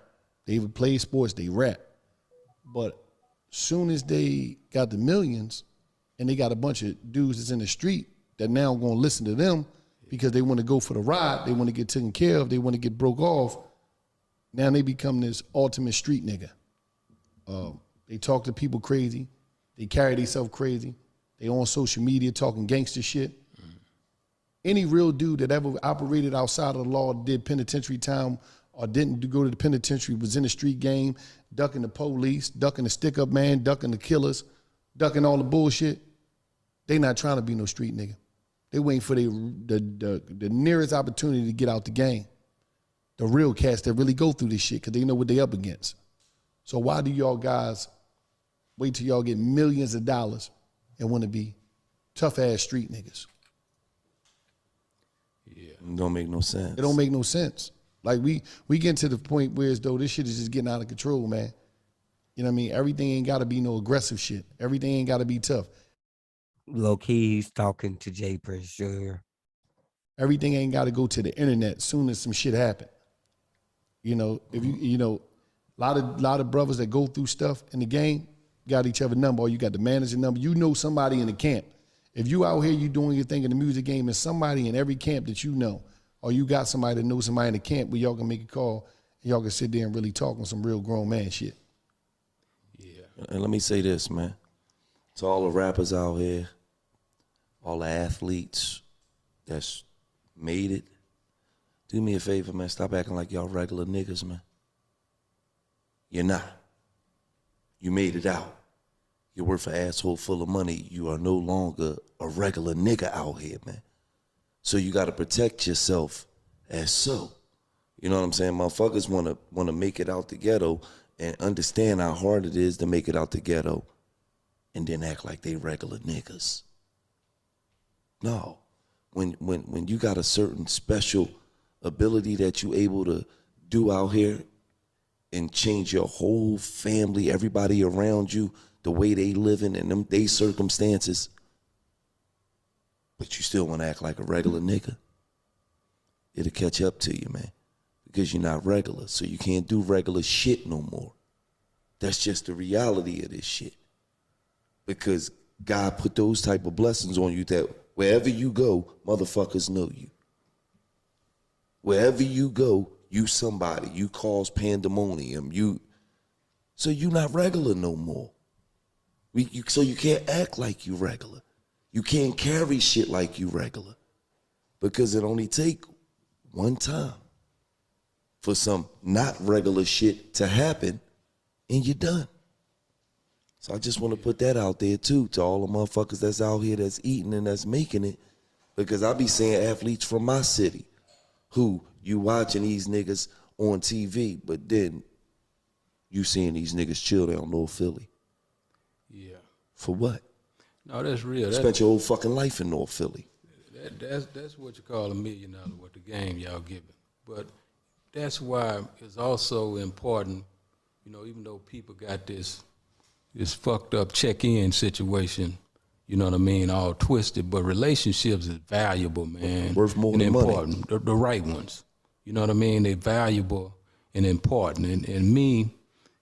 They even played sports, they rap. But soon as they got the millions and they got a bunch of dudes that's in the street that now gonna listen to them because they wanna go for the ride, they wanna get taken care of, they wanna get broke off, now they become this ultimate street nigga. They talk to people crazy, they carry themselves crazy, they on social media talking gangster shit. Any real dude that ever operated outside of the law, did penitentiary time, or didn't go to the penitentiary, was in the street game, ducking the police, ducking the stick-up man, ducking the killers, ducking all the bullshit, they not trying to be no street nigga. They waiting for the nearest opportunity to get out the game. The real cats that really go through this shit because they know what they up against. So why do y'all guys wait till y'all get millions of dollars and want to be tough-ass street niggas? Yeah. It don't make no sense. It don't make no sense. Like we get to the point where as though this shit is just getting out of control, man. You know what I mean? Everything ain't got to be no aggressive shit. Everything ain't got to be tough. Low key, he's talking to Jay Prince Jr. Everything ain't got to go to the internet as soon as some shit happen. You know, if you know, a lot of brothers that go through stuff in the game got each other number, or you got the manager number. You know somebody in the camp. If you out here, you doing your thing in the music game, and somebody in every camp that you know, or you got somebody that knows somebody in the camp where y'all can make a call and y'all can sit there and really talk on some real grown man shit. Yeah. And let me say this, man. To all the rappers out here, all the athletes that's made it, do me a favor, man. Stop acting like y'all regular niggas, man. You're not. You made it out. You're worth an asshole full of money. You are no longer a regular nigga out here, man. So you got to protect yourself as so. You know what I'm saying? Motherfuckers want to make it out the ghetto and understand how hard it is to make it out the ghetto and then act like they regular niggas. No. When you got a certain special ability that you able to do out here and change your whole family, everybody around you, the way they living and they circumstances, but you still want to act like a regular nigga, it'll catch up to you, man, because you're not regular, so you can't do regular shit no more. That's just the reality of this shit, because God put those type of blessings on you that wherever you go, motherfuckers know you. Wherever you go, you somebody. You cause pandemonium. So you not regular no more. So you can't act like you regular. You can't carry shit like you regular, because it only take one time for some not regular shit to happen and you're done. So I just want to put that out there too, to all the motherfuckers that's out here that's eating and that's making it, because I be seeing athletes from my city who you watching these niggas on TV, but then you seeing these niggas chill down North Philly. Yeah. For what? No, that's real. Spent your whole fucking life in North Philly. That's what you call $1 million worth of game y'all giving. But that's why it's also important, you know, even though people got this fucked up check-in situation, you know what I mean, all twisted, but relationships is valuable, man. Worth more and than important. money. The right ones. You know what I mean? They're valuable and important. And me,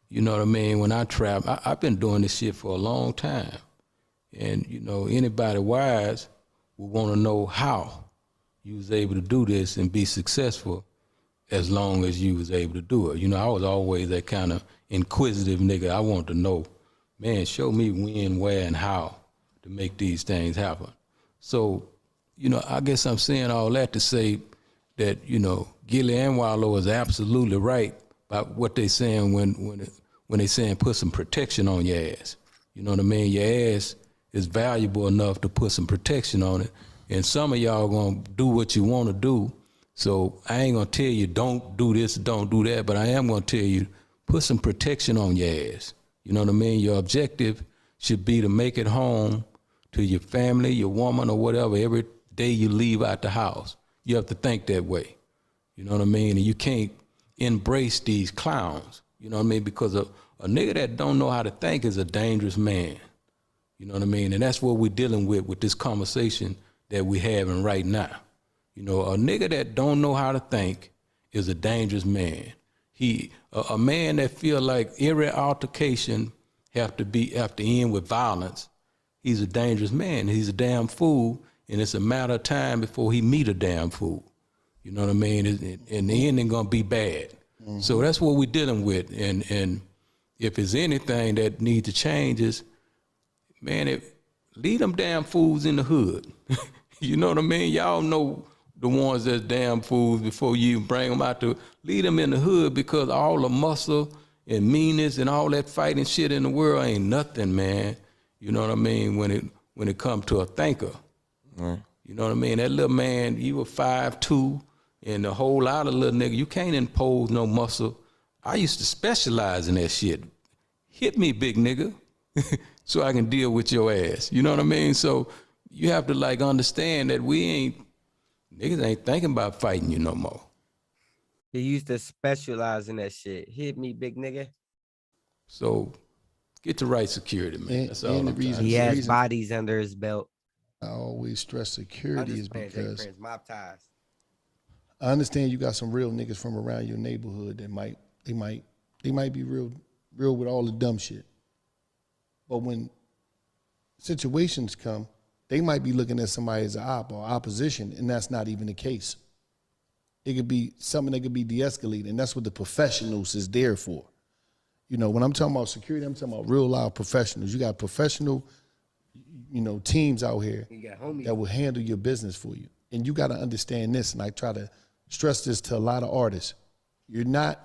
you know what I mean, when I travel, I've been doing this shit for a long time. And, you know, anybody wise will want to know how you was able to do this and be successful as long as you was able to do it. You know, I was always that kind of inquisitive nigga. I wanted to know, man, show me when, where, and how to make these things happen. So, you know, I guess I'm saying all that to say that, you know, Gillie and Wallo is absolutely right about what they saying when they saying put some protection on your ass. You know what I mean? Your ass is valuable enough to put some protection on it. And some of y'all gonna do what you wanna do. So I ain't gonna tell you don't do this, don't do that, but I am gonna tell you put some protection on your ass. You know what I mean? Your objective should be to make it home to your family, your woman, or whatever, every day you leave out the house. You have to think that way. You know what I mean? And you can't embrace these clowns. You know what I mean? Because a nigga that don't know how to think is a dangerous man. You know what I mean? And that's what we're dealing with this conversation that we're having right now. You know, a nigga that don't know how to think is a dangerous man. A man that feel like every altercation have to end with violence, he's a dangerous man. He's a damn fool, and it's a matter of time before he meet a damn fool. You know what I mean? And the ending gonna be bad. Mm-hmm. So that's what we're dealing with. And if there's anything that needs to change is, man, leave them damn fools in the hood. You know what I mean? Y'all know the ones that's damn fools before you even bring them out to lead them in the hood, because all the muscle and meanness and all that fighting shit in the world ain't nothing, man. You know what I mean? When it comes to a thinker. Right. You know what I mean? That little man, he was 5'2", and a whole lot of little nigga, you can't impose no muscle. I used to specialize in that shit. Hit me, big nigga, so I can deal with your ass. You know what I mean? So you have to like understand that niggas ain't thinking about fighting you no more. He used to specialize in that shit. Hit me, big nigga. So get the right security, man. And- That's all and I'm the reason- trying He to say. has reason- bodies under his belt. I always stress I'm security is just playing Jay because Prince, mob ties. I understand you got some real niggas from around your neighborhood that might be real with all the dumb shit. But when situations come, they might be looking at somebody as an op or opposition, and that's not even the case. It could be something that could be de-escalated, and that's what the professionals is there for. You know, when I'm talking about security, I'm talking about real live professionals. You got professional, teams out here You got homies. that will handle your business for you. And you got to understand this, and I try to stress this to a lot of artists. You're not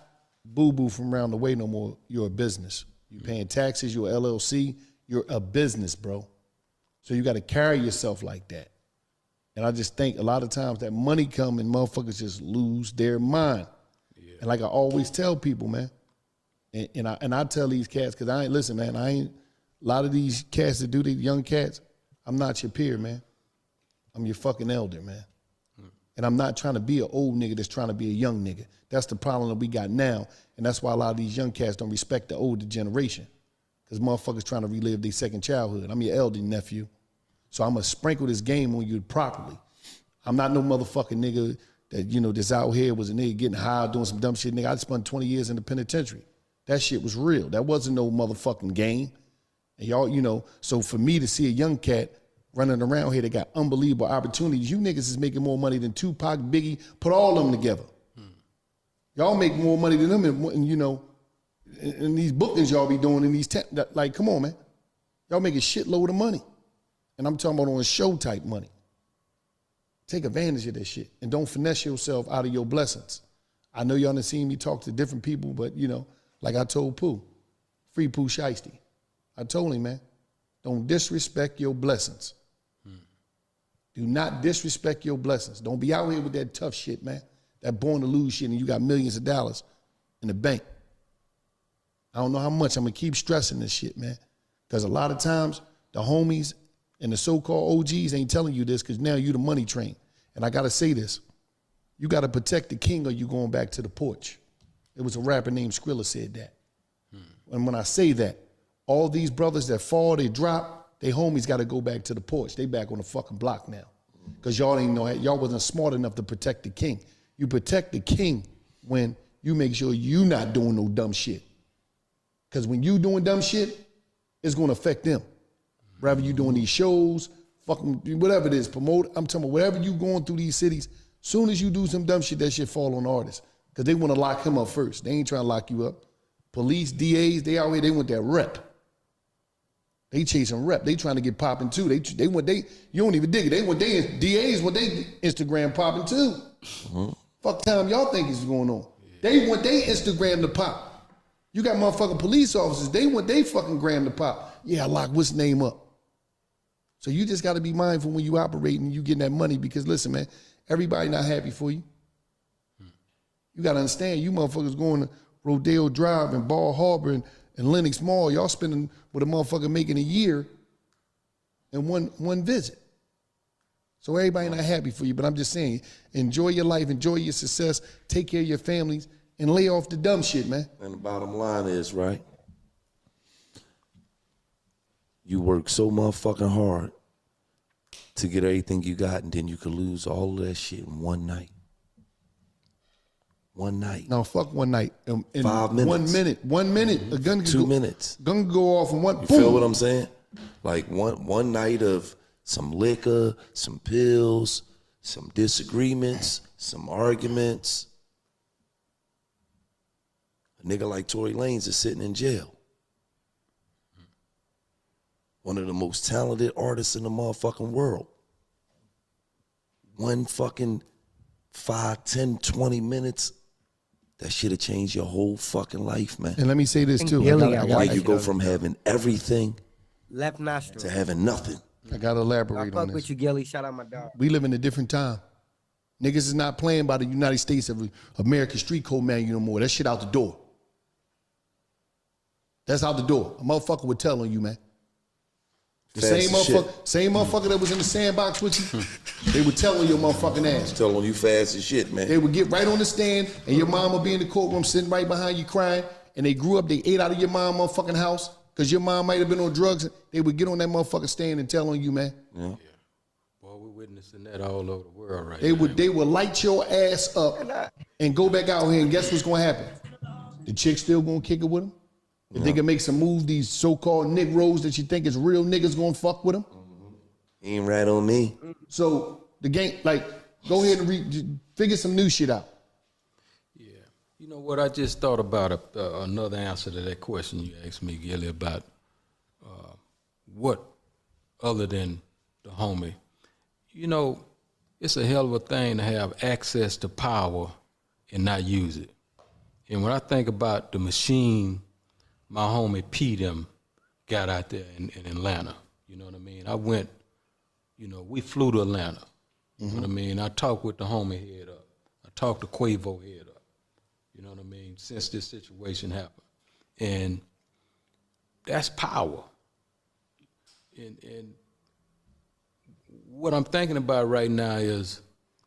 boo-boo from around the way no more. You're a business. You're paying taxes, you're a LLC, you're a business, bro. So you got to carry yourself like that. And I just think a lot of times that money come and motherfuckers just lose their mind. Yeah. And like I always tell people, man, and I tell these cats, because a lot of these cats that do these young cats, I'm not your peer, man. I'm your fucking elder, man. And I'm not trying to be an old nigga that's trying to be a young nigga. That's the problem that we got now. And that's why a lot of these young cats don't respect the older generation. Because motherfuckers trying to relive their second childhood. I'm your elder nephew. So I'm going to sprinkle this game on you properly. I'm not no motherfucking nigga that, that's out here was a nigga getting high, doing some dumb shit. Nigga, I spent 20 years in the penitentiary. That shit was real. That wasn't no motherfucking game. And y'all, so for me to see a young cat running around here that got unbelievable opportunities, you niggas is making more money than Tupac, Biggie, put all of them together. Y'all make more money than them, and these bookings y'all be doing in these, like, come on, man. Y'all make a shitload of money. And I'm talking about on show type money. Take advantage of this shit and don't finesse yourself out of your blessings. I know y'all done seen me talk to different people, but like I told Pooh, free Pooh Shiesty. I told him, man, don't disrespect your blessings. Do not disrespect your blessings. Don't be out here with that tough shit, man. That born to lose shit and you got millions of dollars in the bank. I don't know how much I'm gonna keep stressing this shit, man. Because a lot of times the homies and the so-called OGs ain't telling you this because now you the money train. And I gotta say this. You gotta protect the king or you going back to the porch. It was a rapper named Skrilla said that. And when I say that, all these brothers that fall, they drop, they homies gotta go back to the porch. They back on the fucking block now. Because y'all ain't know, y'all wasn't smart enough to protect the king. You protect the king when you make sure you not doing no dumb shit. Because when you doing dumb shit, it's gonna affect them. Whether you doing these shows, fucking whatever it is, promote, I'm talking about whatever you going through these cities, soon as you do some dumb shit, that shit fall on the artist. Because they want to lock him up first. They ain't trying to lock you up. Police, DAs, they out here, they want that rep. They chasing rep. They trying to get popping too. You don't even dig it. They want they DAs want they Instagram popping too. Fuck time y'all think is going on. They want they Instagram to pop. You got motherfucking police officers. They want they fucking gram to pop. Yeah, I lock what's name up. So you just got to be mindful when you operating and you getting that money because listen, man, everybody not happy for you. You got to understand, you motherfuckers going to Rodeo Drive and Ball Harbor and Lenox Mall, y'all spending what a motherfucker making a year in one visit. So everybody not happy for you, but I'm just saying, enjoy your life, enjoy your success, take care of your families, and lay off the dumb shit, man. And the bottom line is, right, you work so motherfucking hard to get everything you got, and then you could lose all of that shit in one night. One night. No, fuck one night. In 5 minutes. 1 minute. A gun could 2 minutes. Gun could go off in one. You boom. feel what I'm saying? Like one night of some liquor, some pills, some disagreements, some arguments. A nigga like Tory Lanez is sitting in jail. One of the most talented artists in the motherfucking world. One fucking 5, 10, 20 minutes, that should have changed your whole fucking life, man. And let me say this too. Gillie, Like you go from having everything left nostril. to having nothing. I gotta I elaborate on fuck with this. you, Gillie. Shout out my dog. We live in a different time. Niggas is not playing by the United States of American street code manual no more. That shit out the door. That's out the door. A motherfucker would tell on you, man. The same motherfucker that was in the sandbox with you, they would tell on your motherfucking ass. Tell on you fast as shit, man. They would get right on the stand, and your mom would be in the courtroom sitting right behind you crying, and they grew up, they ate out of your mom motherfucking house, because your mom might have been on drugs. They would get on that motherfucking stand and tell on you, man. Yeah. Boy, we're witnessing that all over the world right They now. would light your ass up and go back out here, and guess what's gonna happen? The chick still gonna kick it with them? If they can make some moves, these so-called Negroes that you think is real niggas gonna fuck with them? He ain't right on me. So the game, like, go ahead and figure some new shit out. Yeah. You know what? I just thought about another answer to that question you asked me, Gillie, about what other than the homie. You know, it's a hell of a thing to have access to power and not use it. And when I think about the machine my homie P them got out there in Atlanta, you know what I mean? I went, you know, we flew to Atlanta. You know what I mean? I talked with the homie head up. I talked to Quavo head up. You know what I mean? Since this situation happened. And that's power. And what I'm thinking about right now is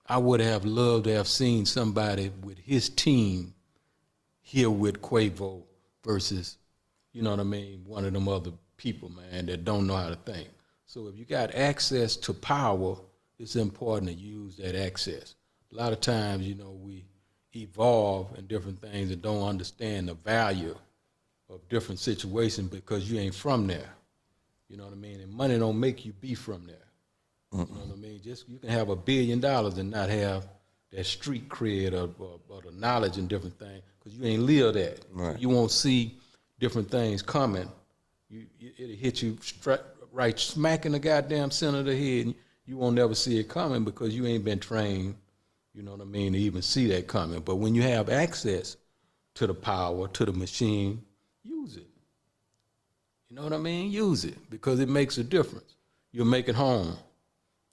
I would have loved to have seen somebody with his team here with Quavo versus, you know what I mean, one of them other people, man, that don't know how to think. So if you got access to power, it's important to use that access. A lot of times, you know, we evolve in different things and don't understand the value of different situations because you ain't from there. You know what I mean? And money don't make you be from there. You know what I mean? Just you can have $1 billion and not have that street cred or the knowledge and different things because you ain't live that. Right. You won't see different things coming. It'll hit you right smack in the goddamn center of the head. And you won't never see it coming because you ain't been trained, you know what I mean, to even see that coming. But when you have access to the power, to the machine, use it. You know what I mean? Use it because it makes a difference. You'll make it home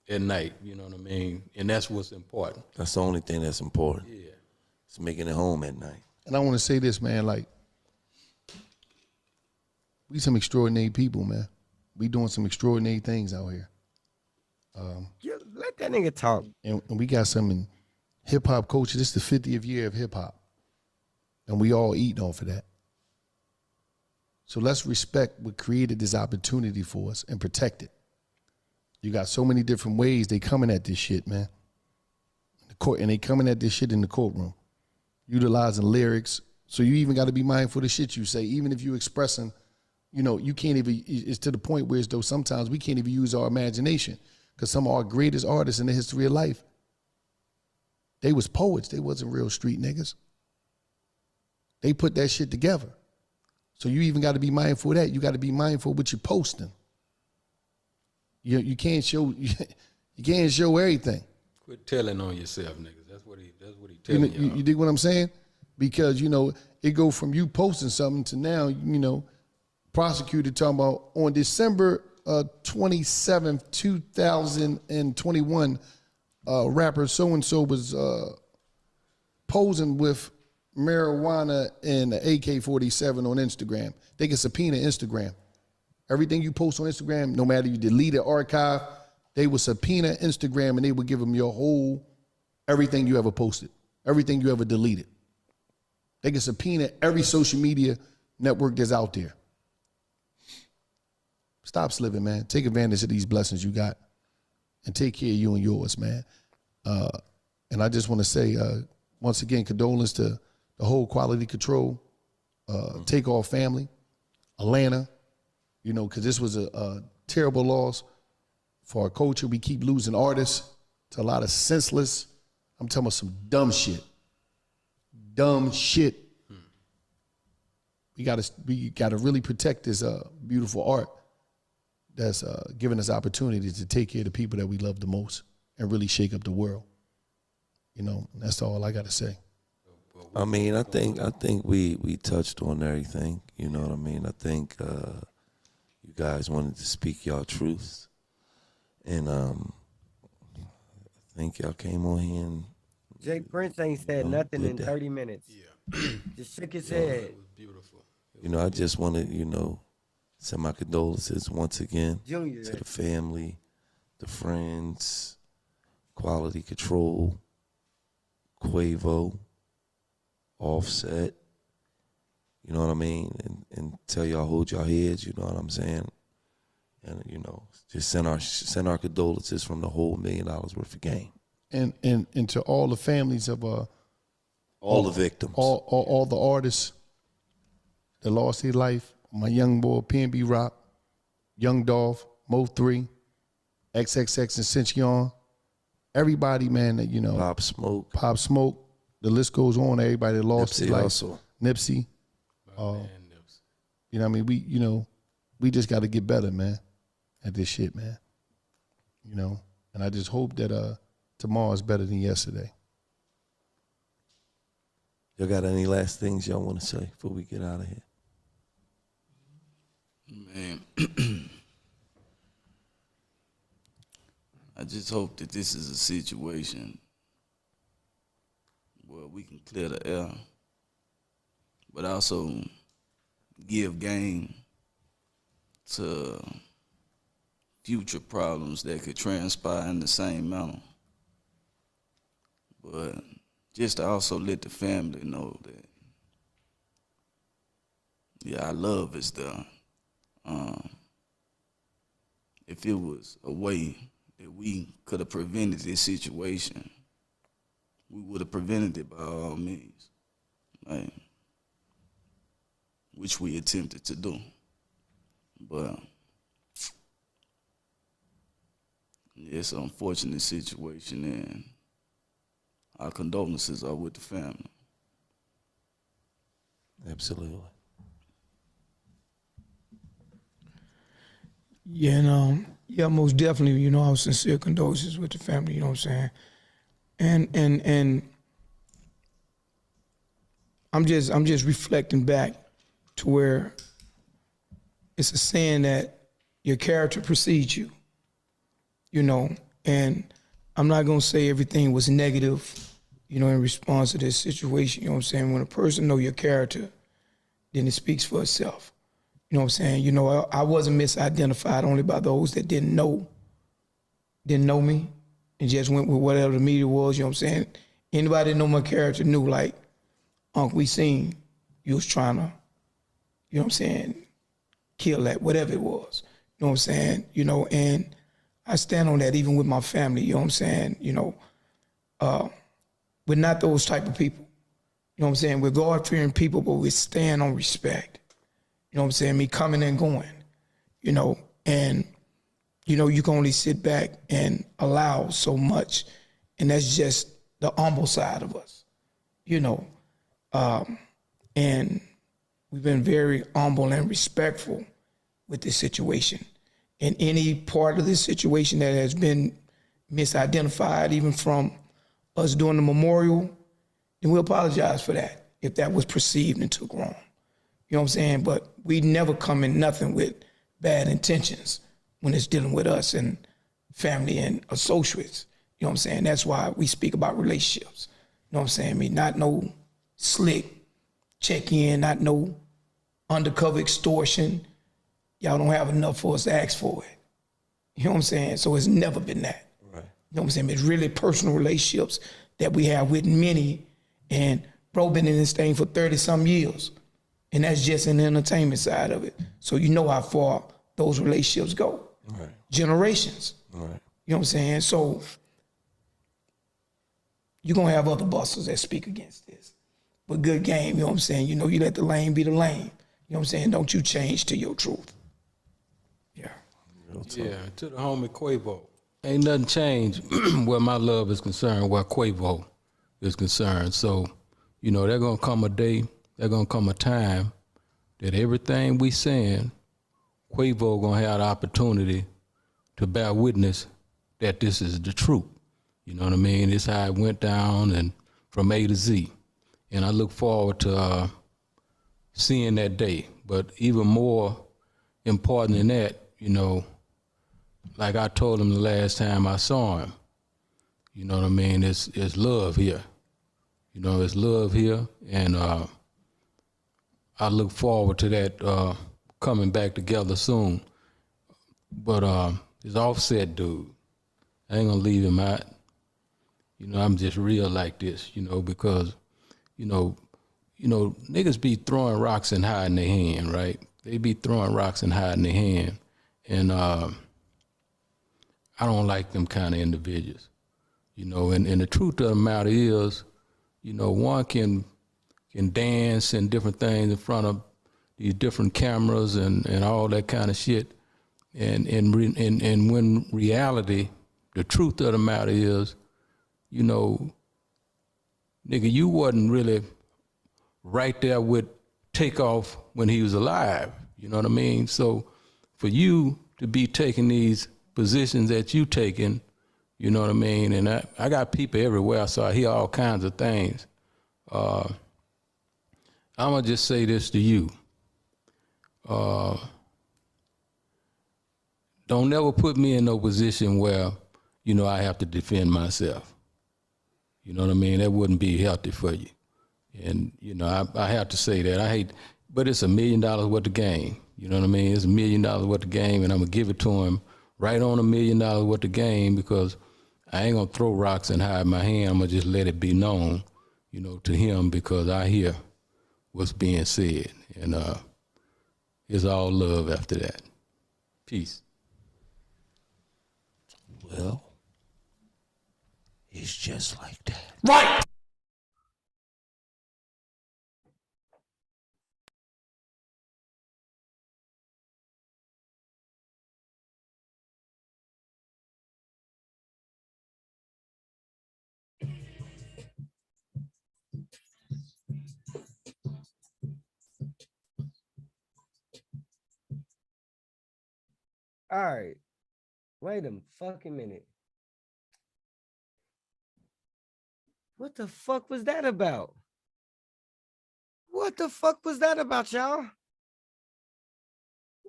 at night, you know what I mean? And that's what's important. That's the only thing that's important. Yeah. It's making it home at night. And I want to say this, man, like, we some extraordinary people, man. We doing some extraordinary things out here. Let that nigga talk. And we got some in hip-hop culture. This is the 50th year of hip-hop. And we all eating off of that. So let's respect what created this opportunity for us and protect it. You got so many different ways they coming at this shit, man. And they coming at this shit in the courtroom, utilizing lyrics. So you even got to be mindful of the shit you say, even if you expressing, you know, you can't even, it's to the point where as though sometimes we can't even use our imagination because some of our greatest artists in the history of life, they was poets. They wasn't real street niggas. They put that shit together. So you even got to be mindful of that. You got to be mindful of what you're posting. You can't show everything. Quit telling on yourself, niggas. That's what he telling you. You dig what I'm saying? Because, you know, it go from you posting something to now, you know, prosecutor talking about on December 27th, 2021, rapper so-and-so was posing with marijuana and an AK-47 on Instagram. They can subpoena Instagram. Everything you post on Instagram, no matter you delete it, archive, they would subpoena Instagram and they would give them your whole, everything you ever posted, everything you ever deleted. They can subpoena every social media network that's out there. Stop slipping, man. Take advantage of these blessings you got and take care of you and yours, man. And I just want to say, once again, condolence to the whole Quality Control, Takeoff family, Atlanta, you know, because this was a terrible loss for our culture. We keep losing artists to a lot of senseless, I'm talking about some dumb shit. Dumb shit. We gotta really protect this beautiful art that's giving us opportunities to take care of the people that we love the most and really shake up the world. You know, that's all I got to say. I mean, I think we touched on everything. You know what I mean? I think you guys wanted to speak y'all truths, and I think y'all came on here and Jay Prince ain't said nothing in 30 minutes. Yeah. Just shook his head. It was beautiful. you know, I just want to send my condolences once again Junior. to the family, the friends, Quality Control, Quavo, Offset. You know what I mean? And tell y'all, hold y'all heads, you know what I'm saying? And, just send our condolences from the whole $1 million worth of game. And to all the families of All the victims. all the artists that lost their life, my young boy, PNB Rock, Young Dolph, Mo 3, XXX Ascension, everybody, man, that, Pop Smoke. Pop Smoke, the list goes on, everybody that lost their Nipsey life. Hussle. Nipsey. Man, You know what I mean? We just got to get better, man, at this shit, man. And I just hope that tomorrow's better than yesterday. Y'all got any last things y'all want to say before we get out of here? Man, I just hope that this is a situation where we can clear the air, but also give game to future problems that could transpire in the same manner. But just to also let the family know that, yeah, our love is there. If it was a way that we could have prevented this situation, we would have prevented it by all means, right? Which we attempted to do. But it's an unfortunate situation, and our condolences are with the family. Absolutely. Yeah, and yeah, most definitely, our sincere condolences with the family, you know what I'm saying? And I'm just reflecting back to where it's a saying that your character precedes you, and I'm not gonna say everything was negative, in response to this situation, you know what I'm saying? When a person know your character, then it speaks for itself. You know what I'm saying? I wasn't misidentified only by those that didn't know me and just went with whatever the media was, you know what I'm saying? Anybody that know my character knew, like, Unc, we seen you was trying to, you know what I'm saying, kill that, whatever it was. You know what I'm saying? And I stand on that even with my family, you know what I'm saying? We're not those type of people. You know what I'm saying? We're God-fearing people, but we stand on respect. You know what I'm saying? Me coming and going, and, you can only sit back and allow so much. And that's just the humble side of us, and we've been very humble and respectful with this situation. And any part of this situation that has been misidentified, even from us doing the memorial, then we apologize for that if that was perceived and took wrong. You know what I'm saying? But we never come in nothing with bad intentions when it's dealing with us and family and associates. You know what I'm saying? That's why we speak about relationships. You know what I'm saying? I mean, not no slick check-in, not no undercover extortion. Y'all don't have enough for us to ask for it. You know what I'm saying? So it's never been that. Right. You know what I'm saying? It's really personal relationships that we have with many. And bro been in this thing for 30-some years. And that's just in the entertainment side of it. So you know how far those relationships go. Right. Generations. Right. You know what I'm saying? So you're going to have other busters that speak against this. But good game, you know what I'm saying? You let the lane be the lane. You know what I'm saying? Don't you change to your truth. Yeah. Yeah, to the homie Quavo. Ain't nothing changed where my love is concerned, where Quavo is concerned. So, there's going to come a day, there's going to come a time that everything we saying, Quavo going to have the opportunity to bear witness that this is the truth. You know what I mean? This how it went down and from A to Z. And I look forward to seeing that day. But even more important than that, you know, like I told him the last time I saw him, you know what I mean? It's love here. You know, it's love here. And I look forward to that coming back together soon. But this Offset dude, I ain't gonna leave him out. You know, I'm just real like this, you know, because, you know, niggas be throwing rocks and hiding their hand, right? They be throwing rocks and hiding their hand. And I don't like them kind of individuals, you know, and the truth of the matter is, you know, one can dance and different things in front of these different cameras and all that kind of shit. And when reality, the truth of the matter is, you know, nigga, you wasn't really right there with Takeoff when he was alive. You know what I mean? So for you to be taking these positions that you taking, you know what I mean? And I got people everywhere, so I hear all kinds of things. I'm gonna just say this to you. Don't never put me in no position where, you know, I have to defend myself. You know what I mean? That wouldn't be healthy for you. And, you know, I have to say that. I hate, but it's $1 million worth of game. You know what I mean? It's $1 million worth of game, and I'm going to give it to him right on $1 million worth of game because I ain't going to throw rocks and hide my hand. I'm going to just let it be known, you know, to him because I hear what's being said. And it's all love after that. Peace. Well, it's just like that. Right. All right. Wait a fucking minute. What the fuck was that about? What the fuck was that about, y'all?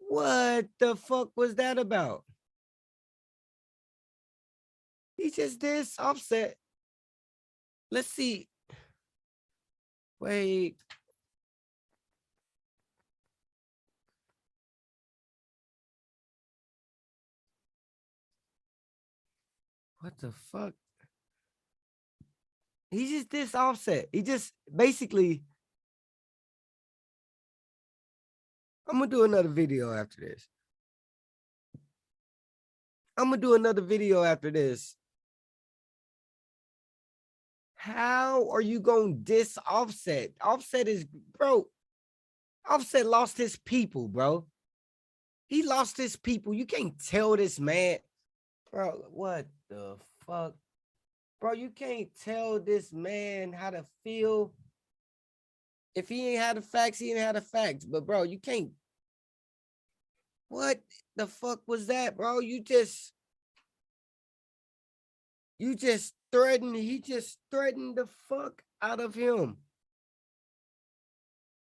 What the fuck was that about? He just did Offset. Let's see. Wait. What the fuck? He just did Offset. He just basically. I'm gonna do another video after this. I'm gonna do another video after this. How are you gonna diss Offset? Offset is, bro. Offset lost his people, bro. He lost his people. You can't tell this man, bro. What the fuck, bro? You can't tell this man how to feel. If he ain't had the facts, he ain't had the facts. But bro, you can't. What the fuck was that, bro? You just threatened. He just threatened the fuck out of him.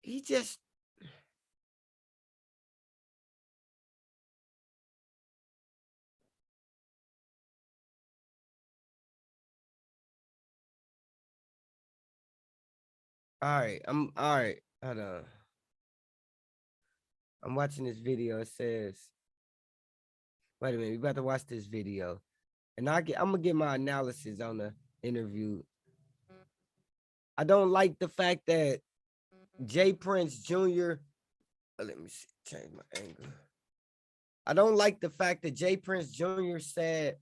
He just. All right, I'm all right. Hold on. I'm watching this video. It says, wait a minute, we about to watch this video. And I'm gonna get my analysis on the interview. I don't like the fact that Jay Prince Jr. Let me see, change my angle. I don't like the fact that Jay Prince Jr. said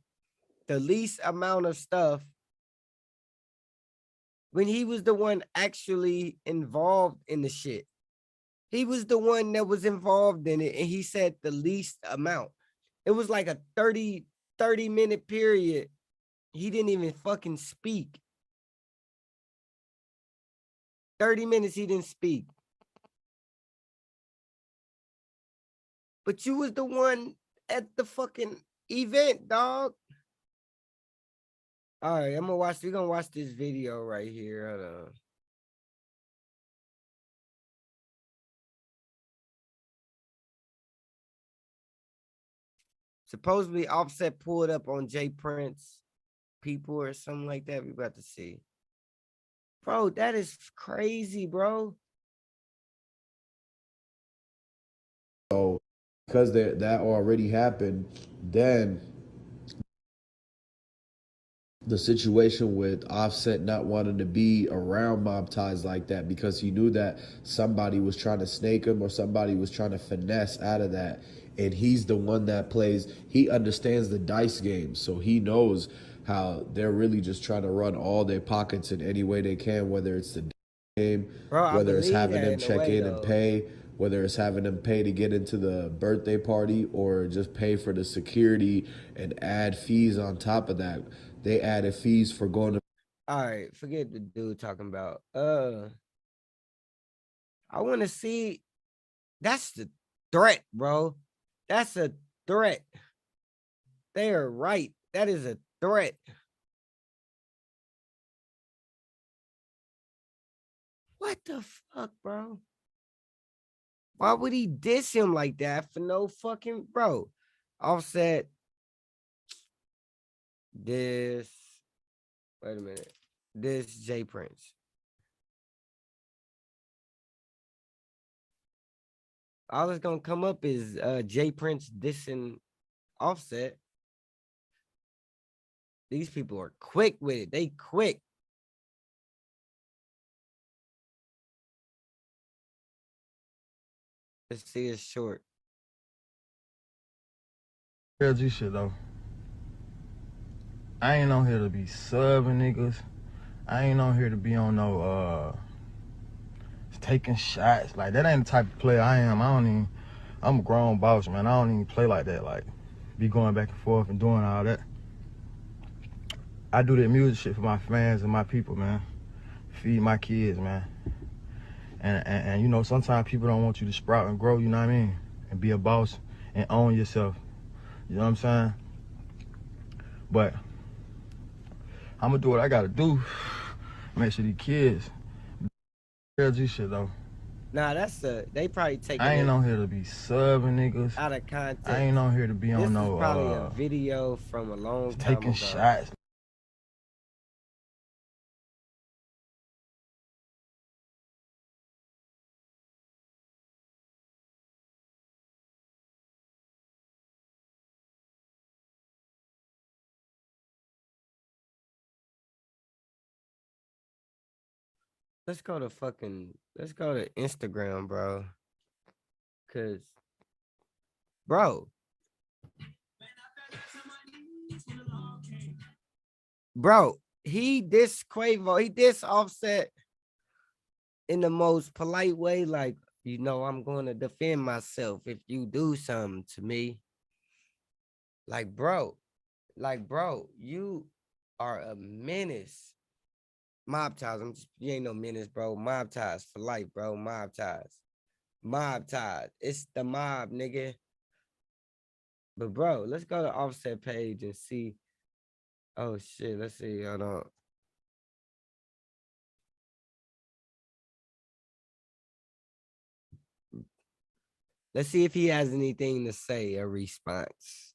the least amount of stuff when he was the one actually involved in the shit. He was the one that was involved in it, and he said the least amount. It was like a 30-minute period. He didn't even fucking speak. 30 minutes he didn't speak. But you was the one at the fucking event, dog. All right, we're gonna watch this video right here. Hold on. Supposedly Offset pulled up on Jay Prince people or something like that. We about to see. Bro, that is crazy, bro. So because that already happened, then the situation with Offset not wanting to be around mob ties like that because he knew that somebody was trying to snake him or somebody was trying to finesse out of that. And he's the one that plays, he understands the dice game. So he knows how they're really just trying to run all their pockets in any way they can, whether it's the game, Bro, I whether it's believe having that them in a check way, in and though. pay, whether it's having them pay to get into the birthday party or just pay for the security and add fees on top of that. They added fees for going to. All right, forget the dude talking about. I want to see. That's the threat, bro. That's a threat. They are right. That is a threat. What the fuck, bro? Why would he diss him like that for no fucking bro? Offset this. Wait a minute. This Jay Prince. All that's gonna come up is Jay Prince dissing Offset. These people are quick with it. They quick. Let's see it's short. Real G shit though. I ain't on here to be subbing niggas. I ain't on here to be on no taking shots. Like that ain't the type of player I am. I'm a grown boss, man. I don't even play like that. Like be going back and forth and doing all that. I do that music shit for my fans and my people, man. Feed my kids, man. And you know, sometimes people don't want you to sprout and grow, you know what I mean? And be a boss and own yourself. You know what I'm saying? But I'm gonna do what I gotta do. Make sure these kids. Real G shit though. Nah, they probably taking I ain't it on here to be subbing niggas. out of context. I ain't on here to be This on is no probably a video from a long time taking ago. shots. Let's go to Instagram, bro. Cause bro. Bro, he diss Quavo, he diss Offset in the most polite way, like, you know, I'm going to defend myself if you do something to me. Like, bro, you are a menace. Mob ties. You ain't no menace, bro. Mob ties for life, bro. Mob ties. Mob ties. It's the mob, nigga. But bro, let's go to Offset page and see. Oh shit, let's see. Hold on. Let's see if he has anything to say, a response.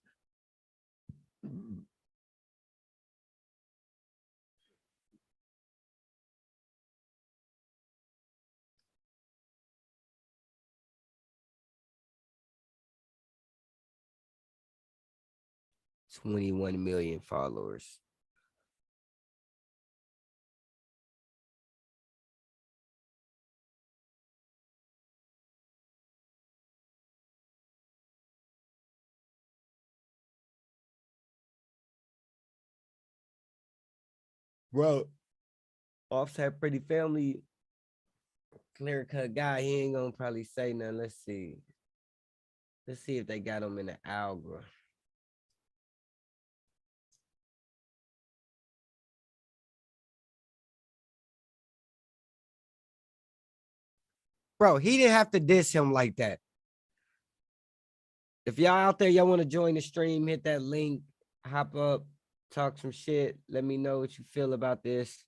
$21 million followers. Bro, Offset pretty family, clear cut guy. He ain't gonna probably say nothing. Let's see. Let's see if they got him in the algorithm. Bro, he didn't have to diss him like that. If y'all out there, y'all want to join the stream, hit that link, hop up. talk some shit. Let me know what you feel about this.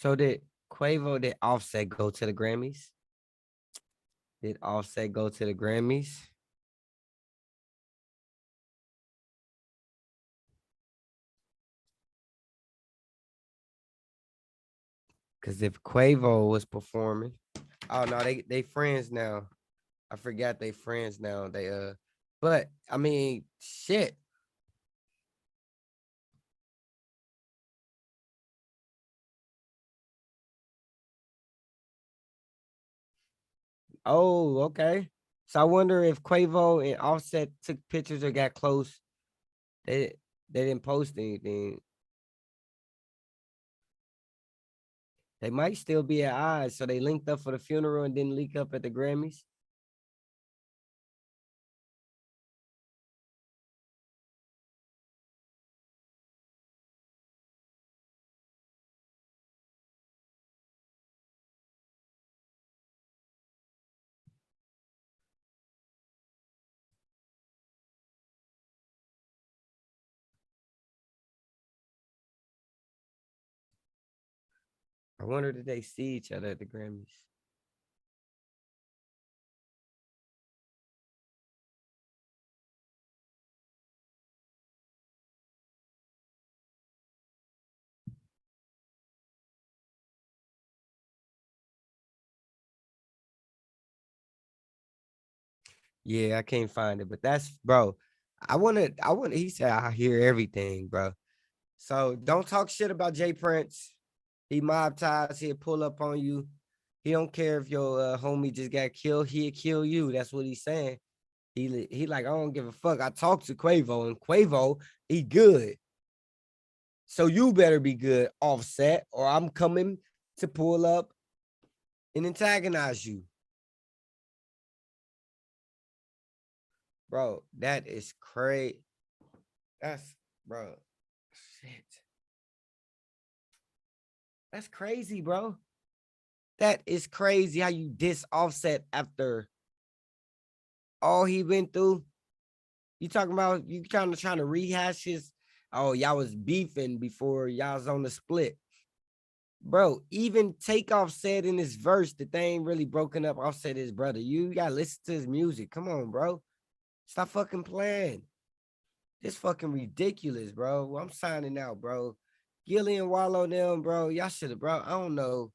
So did Offset go to the Grammys? Did Offset go to the Grammys? Because if Quavo was performing, oh no, they friends now. I forgot they friends now. But I mean, shit. Oh, okay. So I wonder if Quavo and Offset took pictures or got close. They they didn't post anything. They might still be at odds. So they linked up for the funeral and didn't link up at the Grammys. I wonder did they see each other at the Grammys? Yeah, I can't find it, but that's bro. I want he said I hear everything, bro. So don't talk shit about Jay Prince. He mob ties, he'll pull up on you. He don't care if your homie just got killed, he'll kill you. That's what he's saying. He like, I don't give a fuck. I talked to Quavo, and Quavo, he good. So you better be good, Offset, or I'm coming to pull up and antagonize you. Bro, that is crazy. That's bro. Shit. That's crazy, bro. That is crazy how you diss Offset after all he went through. You talking about you trying to rehash his, oh, y'all was beefing before y'all was on the split. Bro, even Takeoff said in his verse that they ain't really broken up. Offset his brother. You gotta listen to his music. Come on, bro. Stop fucking playing. This fucking ridiculous, bro. I'm signing out, bro. Gillie and Wallo them, bro. Y'all should have, bro. I don't know.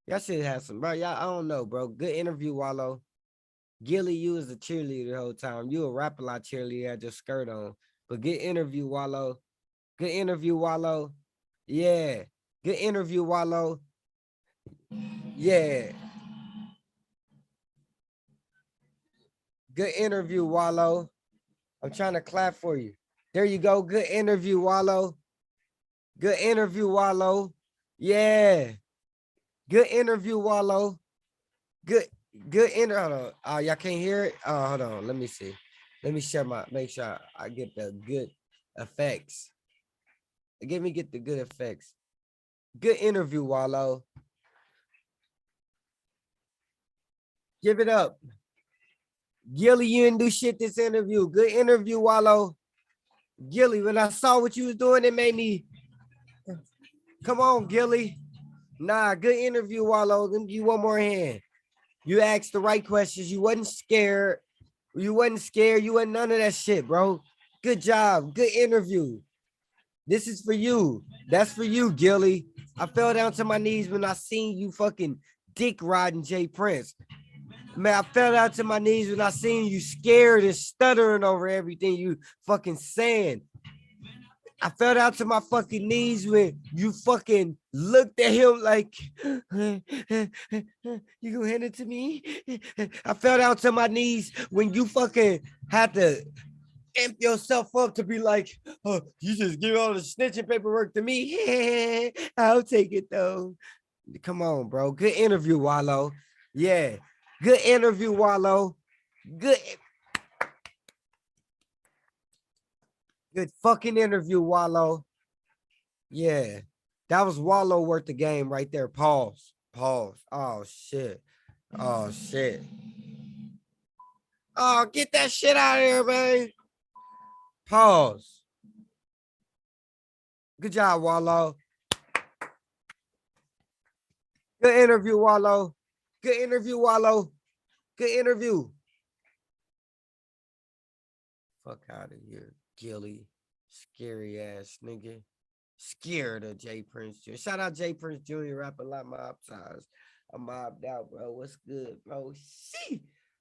Y'all should have some, bro. Y'all, I don't know, bro. Good interview, Wallo. Gillie, you was a cheerleader the whole time. You a rap a lot cheerleader, had your skirt on. But good interview, Wallo. Good interview, Wallo. Yeah. Good interview, Wallo. Yeah. Good interview, Wallo. I'm trying to clap for you. There you go. Good interview, Wallo. Good interview, Wallo. Yeah. Good interview, Wallo. Good, good interview. Hold on. Oh, y'all can't hear it? Oh, hold on. Let me see. Let me share make sure I get the good effects. Get the good effects. Good interview, Wallo. Give it up. Gillie, you didn't do shit this interview. Good interview, Wallo. Gillie, when I saw what you was doing, it made me. Come on, Gillie. Nah, good interview, Wallo. Let me give you one more hand. You asked the right questions. You wasn't scared. You wasn't scared. You wasn't none of that shit, bro. Good job. Good interview. This is for you. That's for you, Gillie. I fell down to my knees when I seen you fucking dick riding Jay Prince. Man, I fell down to my knees when I seen you scared and stuttering over everything you fucking saying. I fell down to my fucking knees when you fucking looked at him like, you gonna hand it to me? I fell down to my knees when you fucking had to amp yourself up to be like, oh, you just give all the snitching paperwork to me. I'll take it though. Come on, bro. Good interview, Wallo. Yeah. Good interview, Wallo. Good fucking interview, Wallo. Yeah. That was Wallo worth the game right there. Pause. Pause. Oh shit. Oh shit. Oh, get that shit out of here, man. Pause. Good job, Wallo. Good interview, Wallo. Good interview, Wallo. Good interview. Fuck out of here, Gillie. Scary ass nigga. Scared of J Prince Jr. Shout out J Prince Jr. rapping like mob ties. I'm mobbed out, bro. What's good, bro? See.